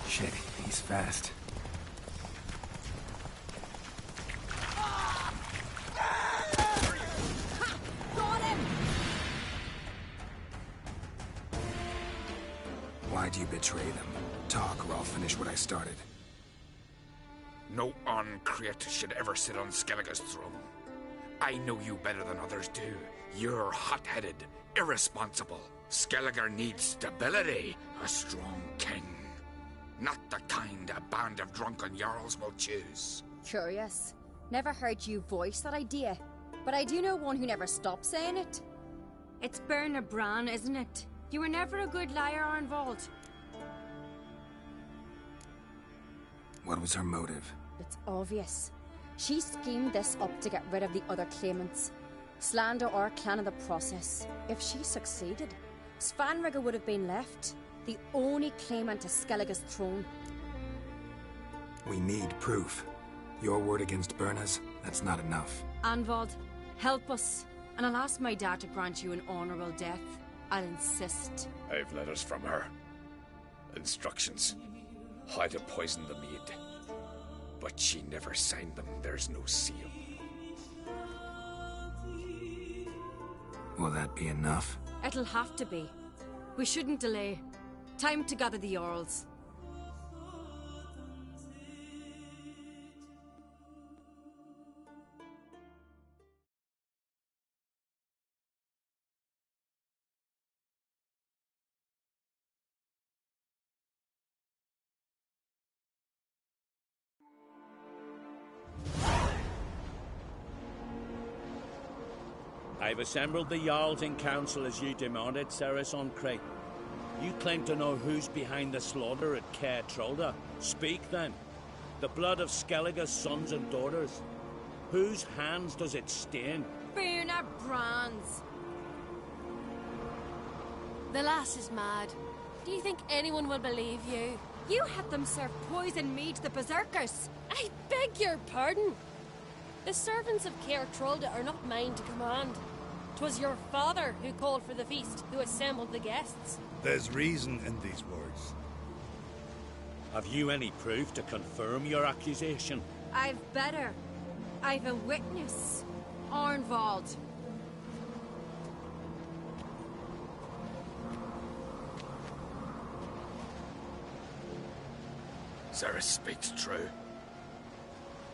Shit, he's fast. Got him! Why'd you betray them? Talk or I'll finish what I started. No Ancrete should ever sit on Skellige's throne. I know you better than others do. You're hot-headed, irresponsible. Skellige needs stability, a strong king. Not the kind a band of drunken jarls will choose. Curious. Never heard you voice that idea. But I do know one who never stops saying it. It's Berna Bran, isn't it? You were never a good liar, Arnvald. What was her motive? It's obvious. She schemed this up to get rid of the other claimants. Slander our clan in the process. If she succeeded, Svanrige would have been left, the only claimant to Skellige's throne. We need proof. Your word against Berna's, that's not enough. Anvald, help us, and I'll ask my dad to grant you an honourable death. I'll insist. I've letters from her. Instructions. How to poison the mead. But she never signed them. There's no seal. Will that be enough? It'll have to be. We shouldn't delay. Time to gather the Jarls. I've assembled the Jarls in council as you demanded, Cerys Ancrete. You claim to know who's behind the slaughter at Caer Trolda. Speak then. The blood of Skellige's sons and daughters. Whose hands does it stain? Berna Bran's. The lass is mad. Do you think anyone will believe you? You had them serve poison mead to the berserkers. I beg your pardon. The servants of Caer Trolda are not mine to command. 'Twas your father who called for the feast, who assembled the guests. There's reason in these words. Have you any proof to confirm your accusation? I've better. I've a witness. Arnvald. Cerys speaks true.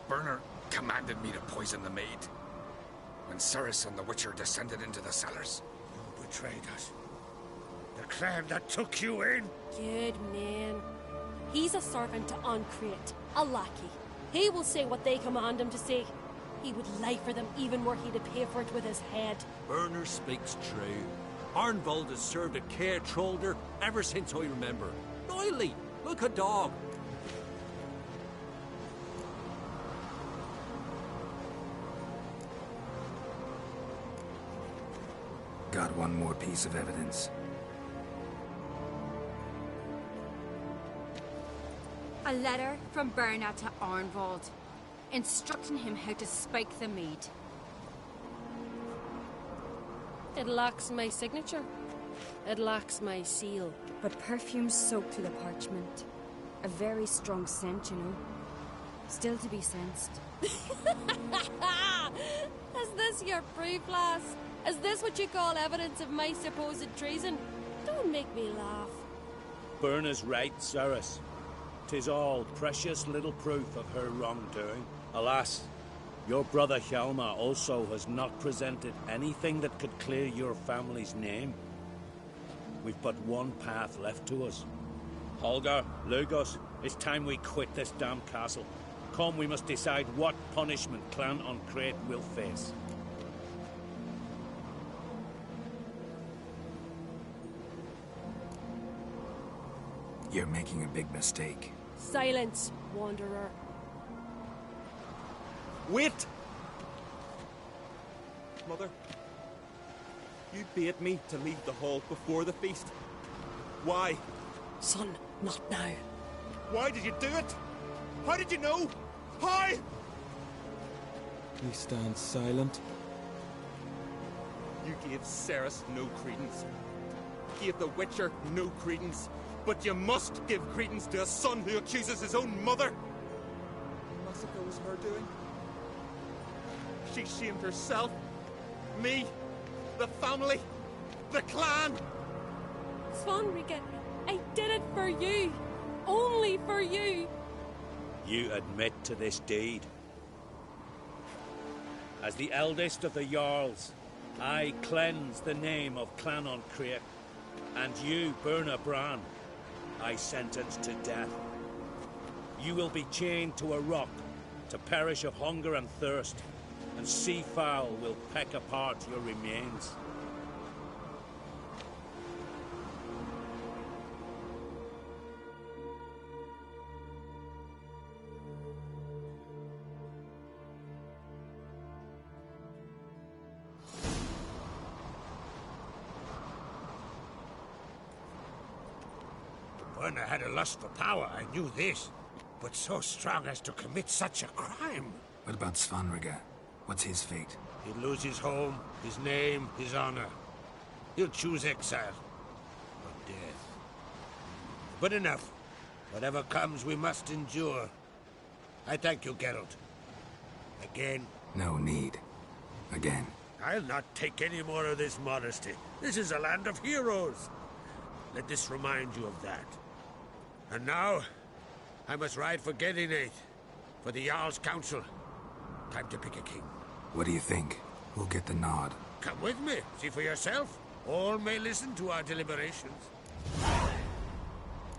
Burner commanded me to poison the mead. When Cerys and the Witcher descended into the cellars. You betrayed us. The clan that took you in. Good man. He's a servant to Ancreate, a lackey. He will say what they command him to say. He would lie for them even were he to pay for it with his head. Burner speaks true. Arnvald has served at Caer Trolder ever since I remember. Noily, look a dog. Got one more piece of evidence. A letter from Berna to Arnvald, instructing him how to spike the mead. It lacks my signature. It lacks my seal. But perfume soaked through the parchment. A very strong scent, you know. Still to be sensed. Is this your proof, lass? Is this what you call evidence of my supposed treason? Don't make me laugh. Berna's right, Cerys. 'Tis all precious little proof of her wrongdoing. Alas, your brother Hjalmar also has not presented anything that could clear your family's name. We've but one path left to us. Holger, Lugos, it's time we quit this damn castle. Come, we must decide what punishment Clan Ancreate will face. You're making a big mistake. Silence, wanderer. Wait! Mother, you bade me to leave the hall before the feast. Why? Son, not now. Why did you do it? How did you know? How? He stands silent. You gave Cerys no credence. Gave the Witcher no credence. But you must give credence to a son who accuses his own mother. The massacre was her doing. She shamed herself, me, the family, the clan. Svanrige, I did it for you. Only for you. You admit to this deed. As the eldest of the Jarls, I cleanse the name of Clan Ancreate, and you, Berna Bran, I sentence to death. You will be chained to a rock to perish of hunger and thirst, and sea fowl will peck apart your remains. Berna had a lust for power, I knew this. But so strong as to commit such a crime. What about Svanrige? What's his fate? He'll lose his home, his name, his honor. He'll choose exile. Or death. But enough. Whatever comes, we must endure. I thank you, Geralt. Again. No need. Again. I'll not take any more of this modesty. This is a land of heroes. Let this remind you of that. And now, I must ride for Gedinath, for the Jarl's Council. Time to pick a king. What do you think? Who'll get the nod? Come with me, see for yourself. All may listen to our deliberations.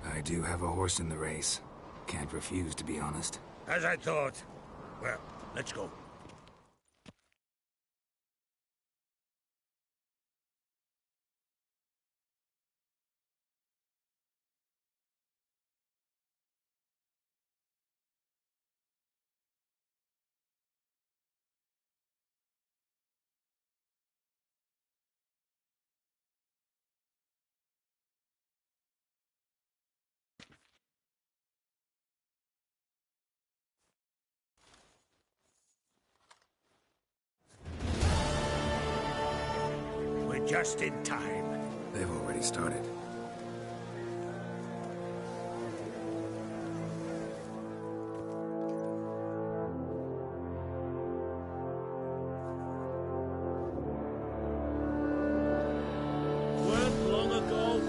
I do have a horse in the race. Can't refuse, to be honest. As I thought. Well, let's go. Just in time. They've already started. Long ago,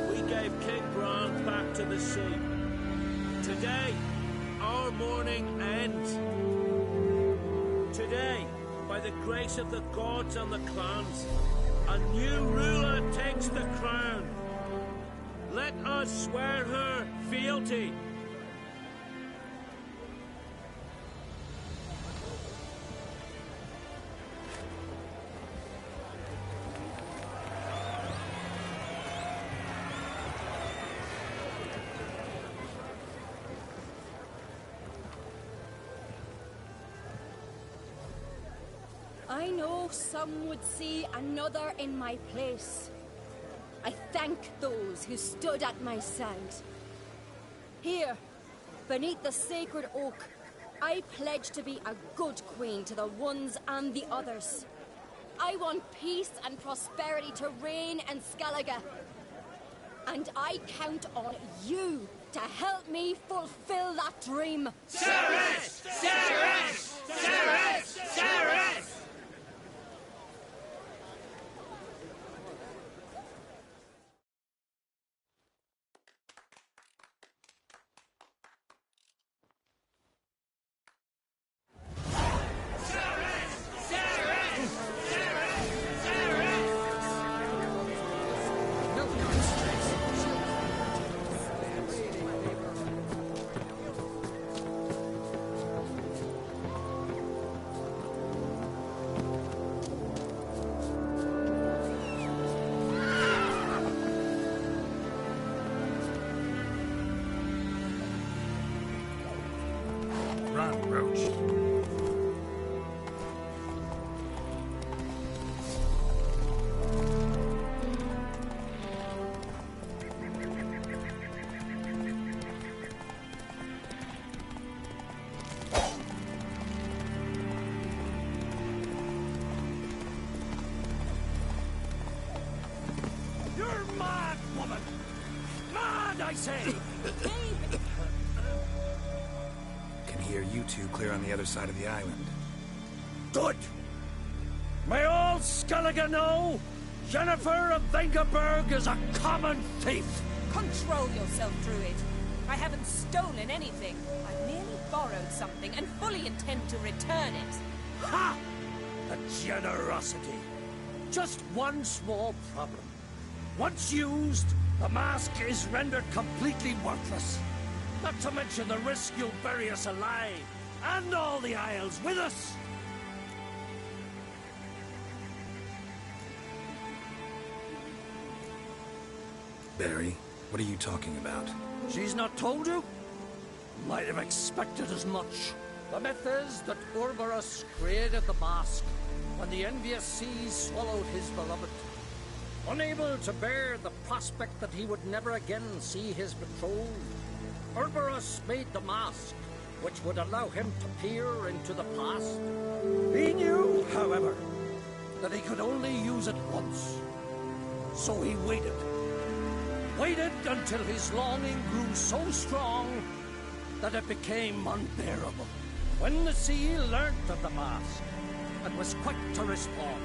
we gave King Bran back to the sea. Today, our mourning ends. Today, by the grace of the gods and the clans, a new ruler takes the crown. Let us swear her fealty. I know some would see another in my place. I thank those who stood at my side. Here, beneath the sacred oak, I pledge to be a good queen to the ones and the others. I want peace and prosperity to reign in Skellige. And I count on you to help me fulfill that dream. Cerys! Cerys! Cerys! Cerys! Run, Roach. You're mad, woman! Mad, I say! Can hear you two clear on the other side of the island. Good! May all Skellige know Jennifer of Vengerberg is a common thief! Control yourself, Druid. I haven't stolen anything. I've merely borrowed something and fully intend to return it. Ha! The generosity. Just one small problem. Once used, the mask is rendered completely worthless. Not to mention the risk you'll bury us alive, and all the Isles with us. Barry, what are you talking about? She's not told you? Might have expected as much. The myth is that Urberus created the mask when the envious seas swallowed his beloved. Unable to bear the prospect that he would never again see his betrothed, Urberus made the mask, which would allow him to peer into the past. He knew, however, that he could only use it once. So he waited. Waited until his longing grew so strong that it became unbearable. When the sea learnt of the mask and was quick to respond,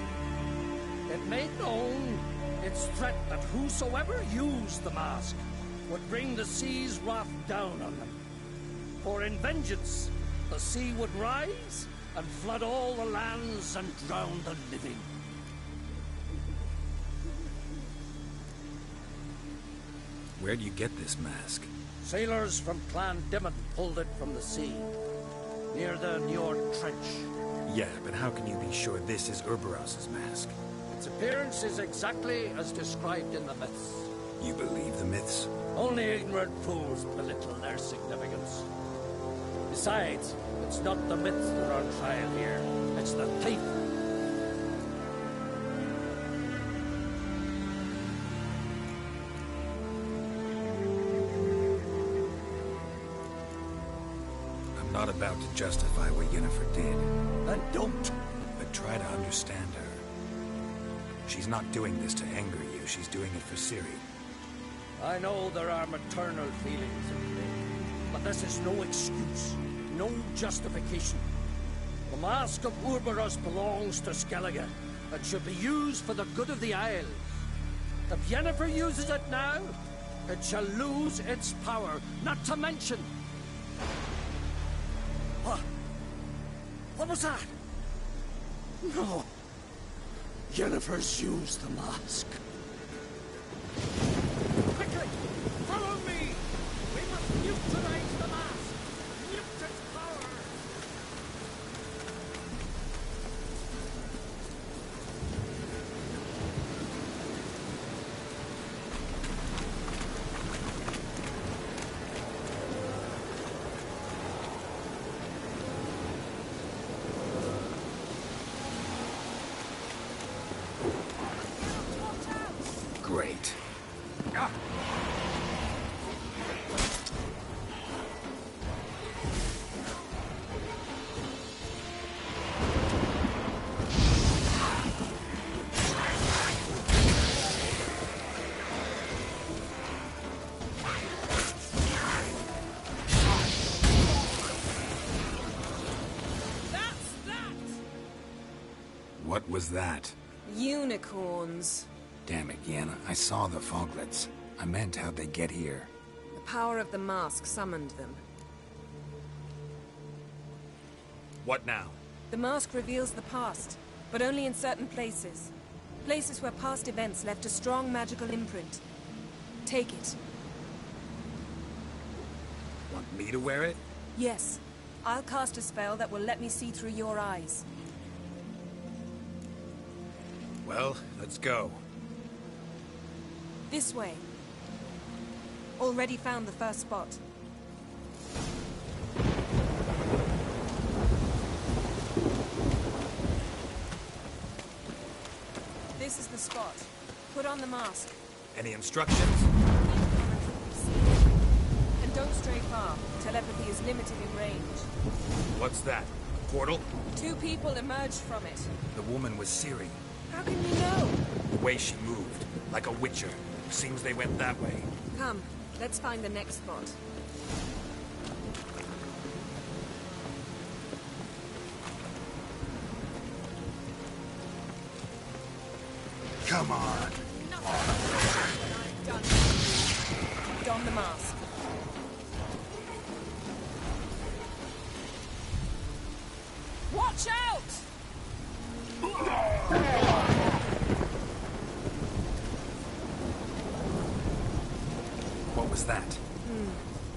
it made known its threat that whosoever used the mask would bring the sea's wrath down on them. For in vengeance, the sea would rise and flood all the lands and drown the living. Where'd you get this mask? Sailors from Clan Dimon pulled it from the sea, near the Njord Trench. Yeah, but how can you be sure this is Urberus's mask? Its appearance is exactly as described in the myths. You believe the myths? Only ignorant fools belittle their significance. Besides, it's not the myths that are on trial here. It's the thief. I'm not about to justify what Yennefer did. Then don't. But try to understand her. She's not doing this to anger you. She's doing it for Ciri. I know there are maternal feelings at play, but this is no excuse, no justification. The Mask of Ouroboros belongs to Skellige and should be used for the good of the Isles. If Yennefer uses it now, it shall lose its power, not to mention... What? What was that? No. Yennefer's used the mask. Quickly! Follow me! We must neutralize the mask! Nukes its power! Great. What was that? Unicorns. Damn it, Yenna. I saw the foglets. I meant how'd they get here? The power of the mask summoned them. What now? The mask reveals the past, but only in certain places. Places where past events left a strong magical imprint. Take it. Want me to wear it? Yes. I'll cast a spell that will let me see through your eyes. Well, let's go. This way. Already found the first spot. This is the spot. Put on the mask. Any instructions? And don't stray far. Telepathy is limited in range. What's that? A portal? 2 people emerged from it. The woman was Ciri. How can you know? The way she moved, like a witcher. Seems they went that way. Come, let's find the next spot. Come on. Done. Don the mask. Watch out! What was that?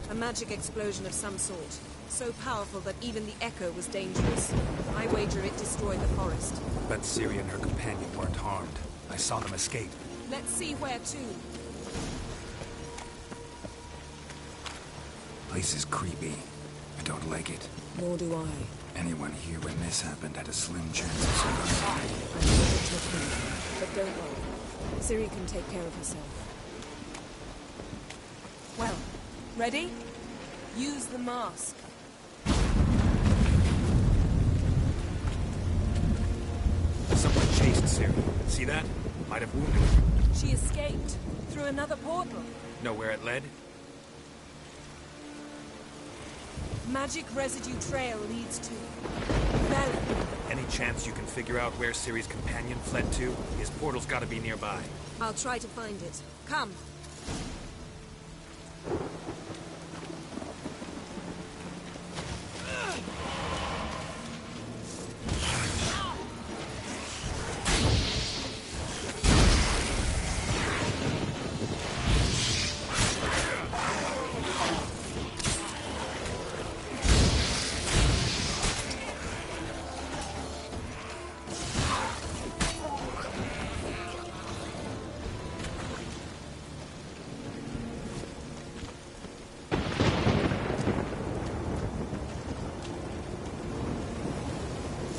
A magic explosion of some sort. So powerful that even the echo was dangerous. I wager it destroyed the forest. But Ciri and her companion weren't harmed. I saw them escape. Let's see where to. Place is creepy. I don't like it. Nor do I. Anyone here when this happened had a slim chance of surviving. I know it took me, but don't worry. Ciri can take care of herself. Well, ready? Use the mask. Someone chased Ciri. See that? Might have wounded her. She escaped through another portal. Know where it led? Magic residue trail leads to Valley. Any chance you can figure out where Ciri's companion fled to? His portal's gotta be nearby. I'll try to find it. Come.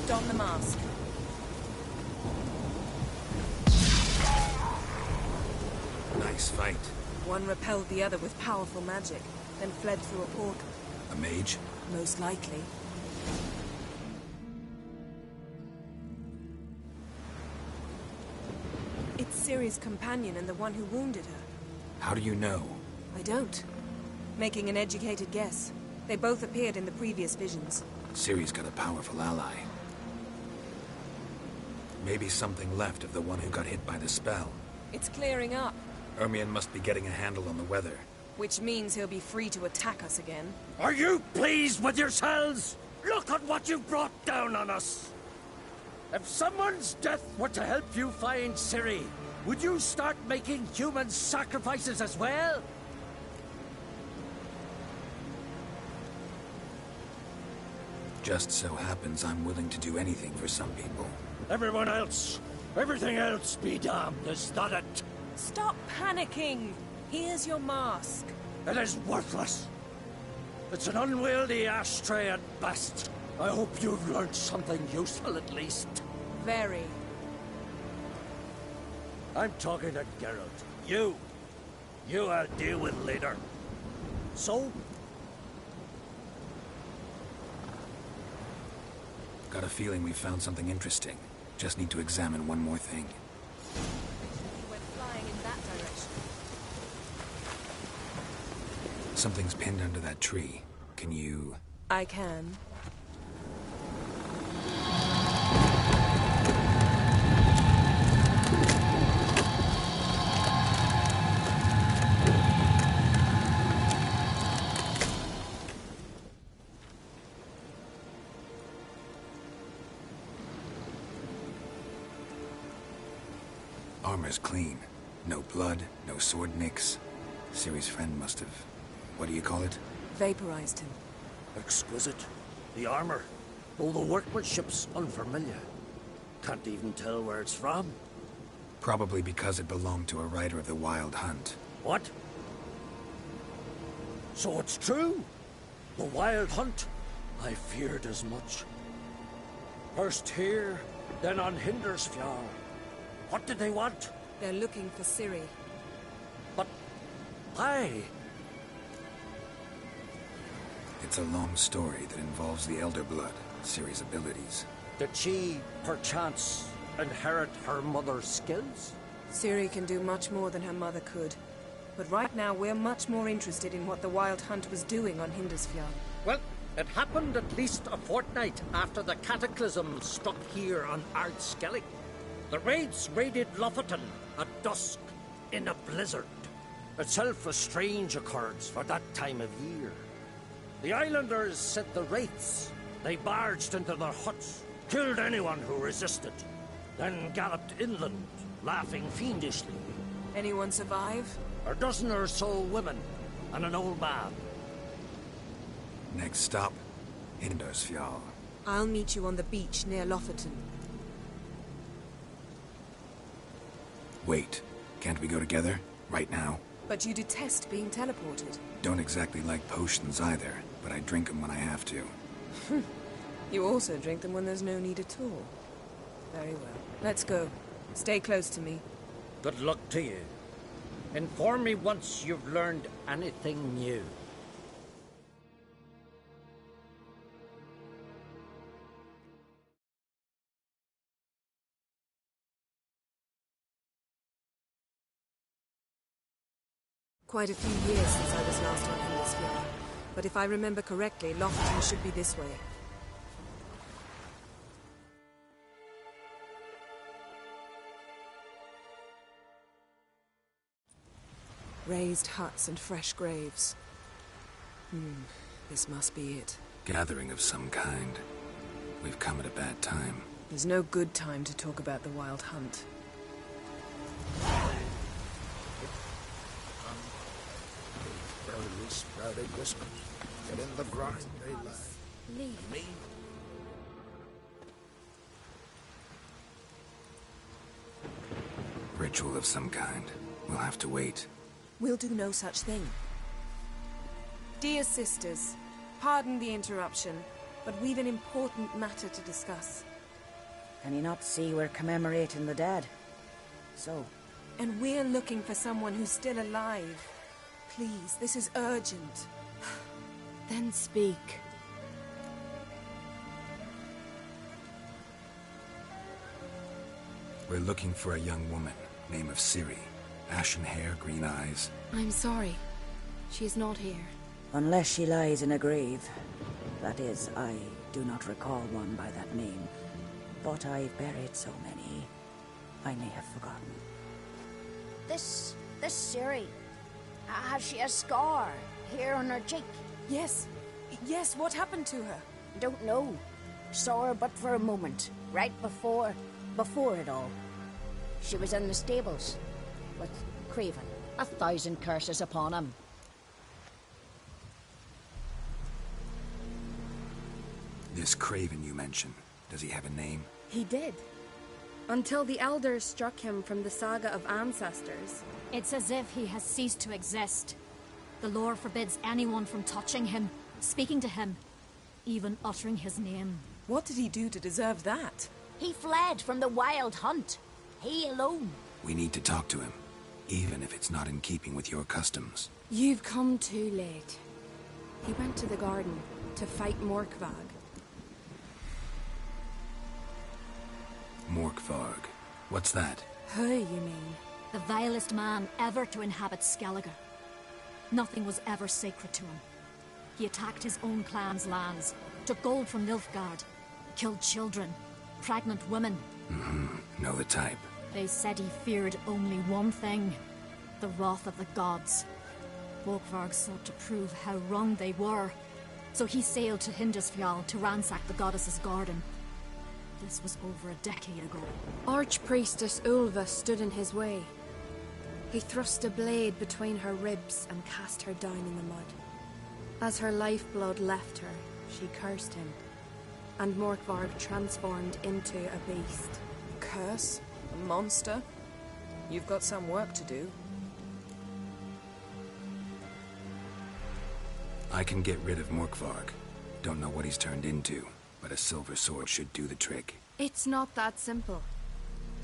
Don the mask. Nice fight. One repelled the other with powerful magic, then fled through a portal. A mage? Most likely. Ciri's companion and the one who wounded her. How do you know? I don't. Making an educated guess. They both appeared in the previous visions. Ciri's got a powerful ally. Maybe something left of the one who got hit by the spell. It's clearing up, Ermion must be getting a handle on the weather. which means he'll be free to attack us again. Are you pleased with yourselves? Look at what you've brought down on us. If someone's death were to help you find Ciri, would you start making human sacrifices as well? Just so happens I'm willing to do anything for some people. Everyone else, everything else be damned, is that it? Stop panicking! Here's your mask. It is worthless. It's an unwieldy ashtray at best. I hope you've learned something useful at least. Very. I'm talking to Geralt. You I'll deal with later. So? Got a feeling we found something interesting. Just need to examine one more thing. He went flying in that direction. Something's pinned under that tree. Can you... I can. Armor's clean. No blood, no sword nicks. Ciri's friend must have... What do you call it? Vaporized him. Exquisite. The armor. Though the workmanship's unfamiliar. Can't even tell where it's from. Probably because it belonged to a rider of the Wild Hunt. What? So it's true? The Wild Hunt? I feared as much. First here, then on Hindersfjall. What did they want? They're looking for Ciri. But why? It's a long story that involves the Elder Blood, Ciri's abilities. Did she, perchance, inherit her mother's skills? Ciri can do much more than her mother could. But right now, we're much more interested in what the Wild Hunt was doing on Hindersfjall. Well, it happened at least a fortnight after the cataclysm struck here on Ard Skellig. The raids raided Lofoten at dusk in a blizzard. Itself a strange occurrence for that time of year. The islanders sent the wraiths. They barged into their huts, killed anyone who resisted, then galloped inland, laughing fiendishly. Anyone survive? A dozen or so women and an old man. Next stop, Hindersfjall. I'll meet you on the beach near Lofoten. Wait, can't we go together? Right now? But you detest being teleported. Don't exactly like potions either, but I drink them when I have to. You also drink them when there's no need at all. Very well. Let's go. Stay close to me. Good luck to you. Inform me once you've learned anything new. Quite a few years since I was last on Hindersfjall. But if I remember correctly, Lofoten should be this way. Raised huts and fresh graves. This must be it. Gathering of some kind. We've come at a bad time. There's no good time to talk about the Wild Hunt. Early sprouted whiskers. Get in the grind, they lie. Leave. Me? Ritual of some kind. We'll have to wait. We'll do no such thing. Dear sisters, pardon the interruption, but we've an important matter to discuss. Can you not see we're commemorating the dead? So? And we're looking for someone who's still alive. Please, this is urgent. Then speak. We're looking for a young woman Name of Ciri. Ashen hair, green eyes. I'm sorry. She is not here. Unless she lies in a grave. That is, I do not recall one by that name. But I've buried so many, I may have forgotten. This Ciri, has she a scar here on her cheek? Yes. Yes, what happened to her? Don't know. Saw her but for a moment, right before it all. She was in the stables with Craven. 1,000 curses upon him. This Craven you mentioned, does he have a name? He did. Until the Elders struck him from the Saga of Ancestors. It's as if he has ceased to exist. The lore forbids anyone from touching him, speaking to him, even uttering his name. What did he do to deserve that? He fled from the Wild Hunt. He alone. We need to talk to him, even if it's not in keeping with your customs. You've come too late. He went to the garden to fight Morkvarg. Morkvarg. What's that? Who, you mean? The vilest man ever to inhabit Skellige. Nothing was ever sacred to him. He attacked his own clan's lands, took gold from Nilfgaard, killed children, pregnant women. Know the type. They said he feared only one thing, the wrath of the gods. Morkvarg sought to prove how wrong they were, so he sailed to Hindisfjall to ransack the goddess's garden. This was over a decade ago. Archpriestess Ulva stood in his way. He thrust a blade between her ribs and cast her down in the mud. As her lifeblood left her, she cursed him, and Morkvarg transformed into a beast. Curse? A monster? You've got some work to do. I can get rid of Morkvarg. Don't know what he's turned into, but a silver sword should do the trick. It's not that simple.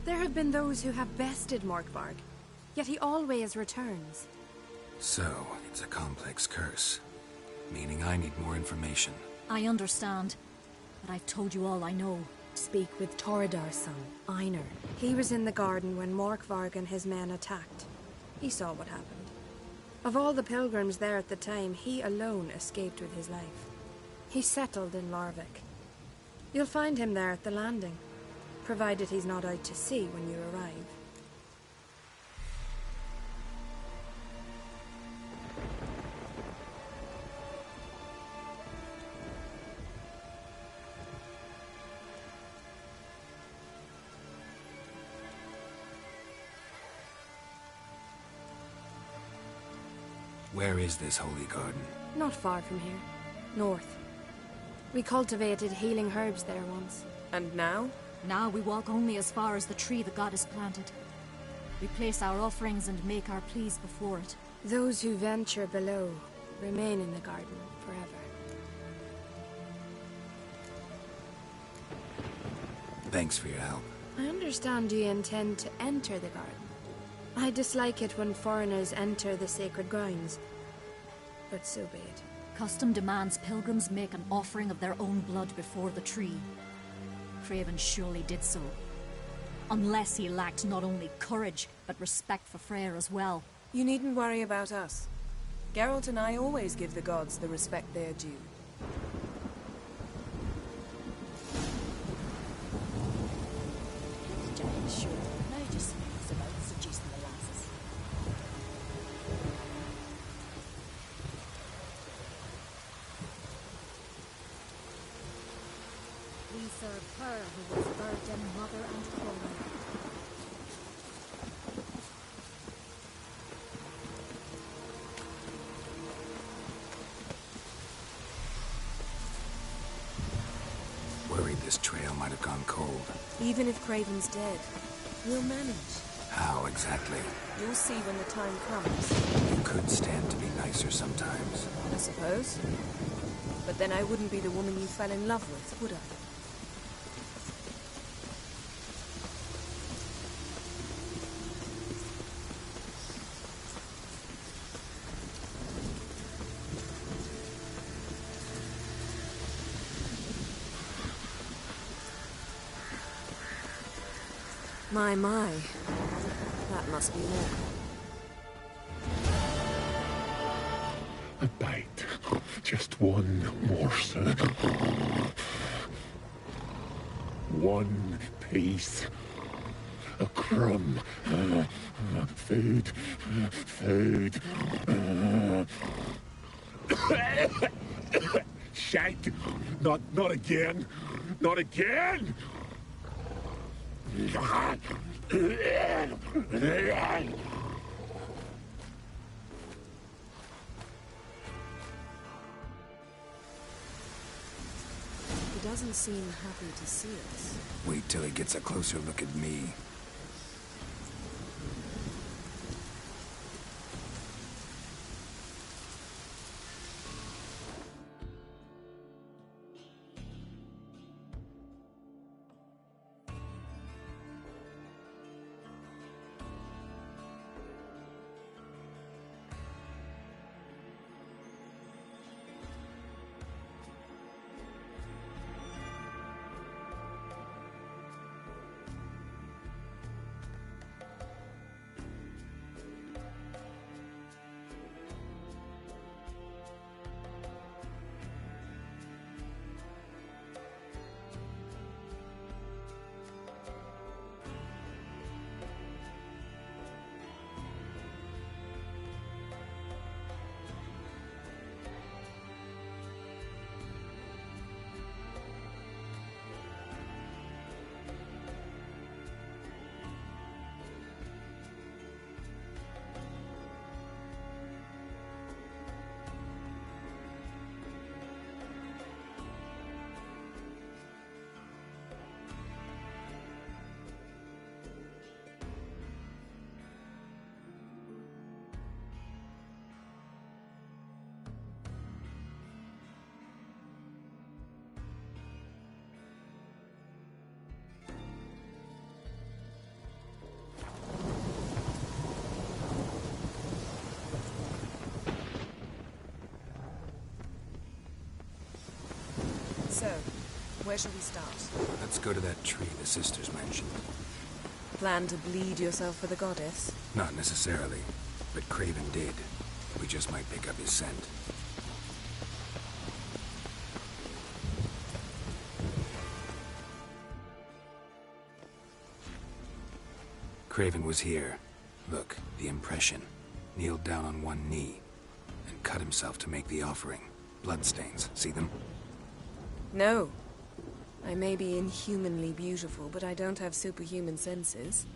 There have been those who have bested Morkvarg, yet he always returns. So, it's a complex curse, meaning I need more information. I understand, but I've told you all I know. Speak with Toredar's son, Einar. He was in the garden when Morkvarg and his men attacked. He saw what happened. Of all the pilgrims there at the time, he alone escaped with his life. He settled in Larvik. You'll find him there at the landing, provided he's not out to sea when you arrive. Where is this holy garden? Not far from here. North. We cultivated healing herbs there once. And now? Now we walk only as far as the tree the goddess planted. We place our offerings and make our pleas before it. Those who venture below remain in the garden forever. Thanks for your help. I understand you intend to enter the garden. I dislike it when foreigners enter the sacred grounds, but so be it. Custom demands pilgrims make an offering of their own blood before the tree. Craven surely did so. Unless he lacked not only courage, but respect for Freyr as well. You needn't worry about us. Geralt and I always give the gods the respect they are due. Sure. Now just thinks about seducing the lasses. We serve her who was virgin, mother, and queen. Worried this trail might have gone cold. Even if Craven's dead, we'll manage. How exactly? You'll see when the time comes. You could stand to be nicer sometimes. I suppose. But then I wouldn't be the woman you fell in love with, would I? My. That must be more. A bite. Just one morsel. One piece. A crumb. Food. Food. Shite. Not again. Not again. He doesn't seem happy to see us. Wait till he gets a closer look at me. So, where shall we start? Let's go to that tree the sisters mentioned. Plan to bleed yourself for the goddess? Not necessarily, but Craven did. We just might pick up his scent. Craven was here. Look, the impression. Kneeled down on one knee and cut himself to make the offering. Bloodstains, see them? No. I may be inhumanly beautiful, but I don't have superhuman senses.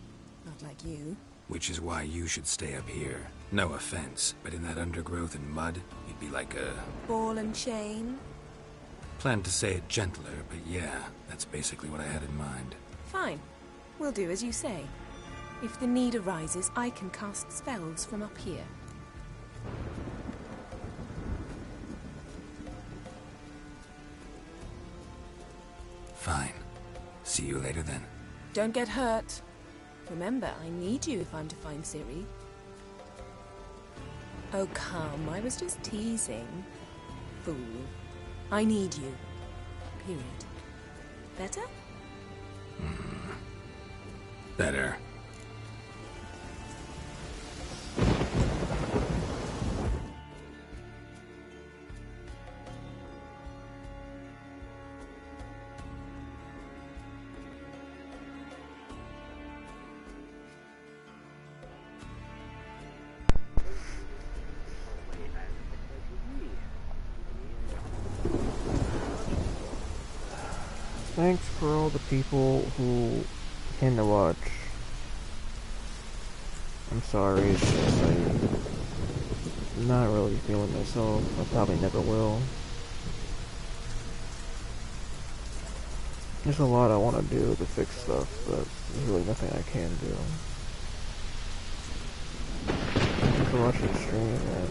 Not like you. Which is why you should stay up here. No offense, but in that undergrowth and mud, you'd be like a... ball and chain? Planned to say it gentler, but yeah, that's basically what I had in mind. Fine. We'll do as you say. If the need arises, I can cast spells from up here. Fine. See you later then. Don't get hurt. Remember, I need you if I'm to find Ciri. Oh, come. I was just teasing. Fool. I need you. Period. Better? Better. Thanks for all the people who came to watch. I'm sorry, it's just I'm not really feeling myself. I probably never will. There's a lot I want to do to fix stuff, but there's really nothing I can do. Thanks for watching the stream, and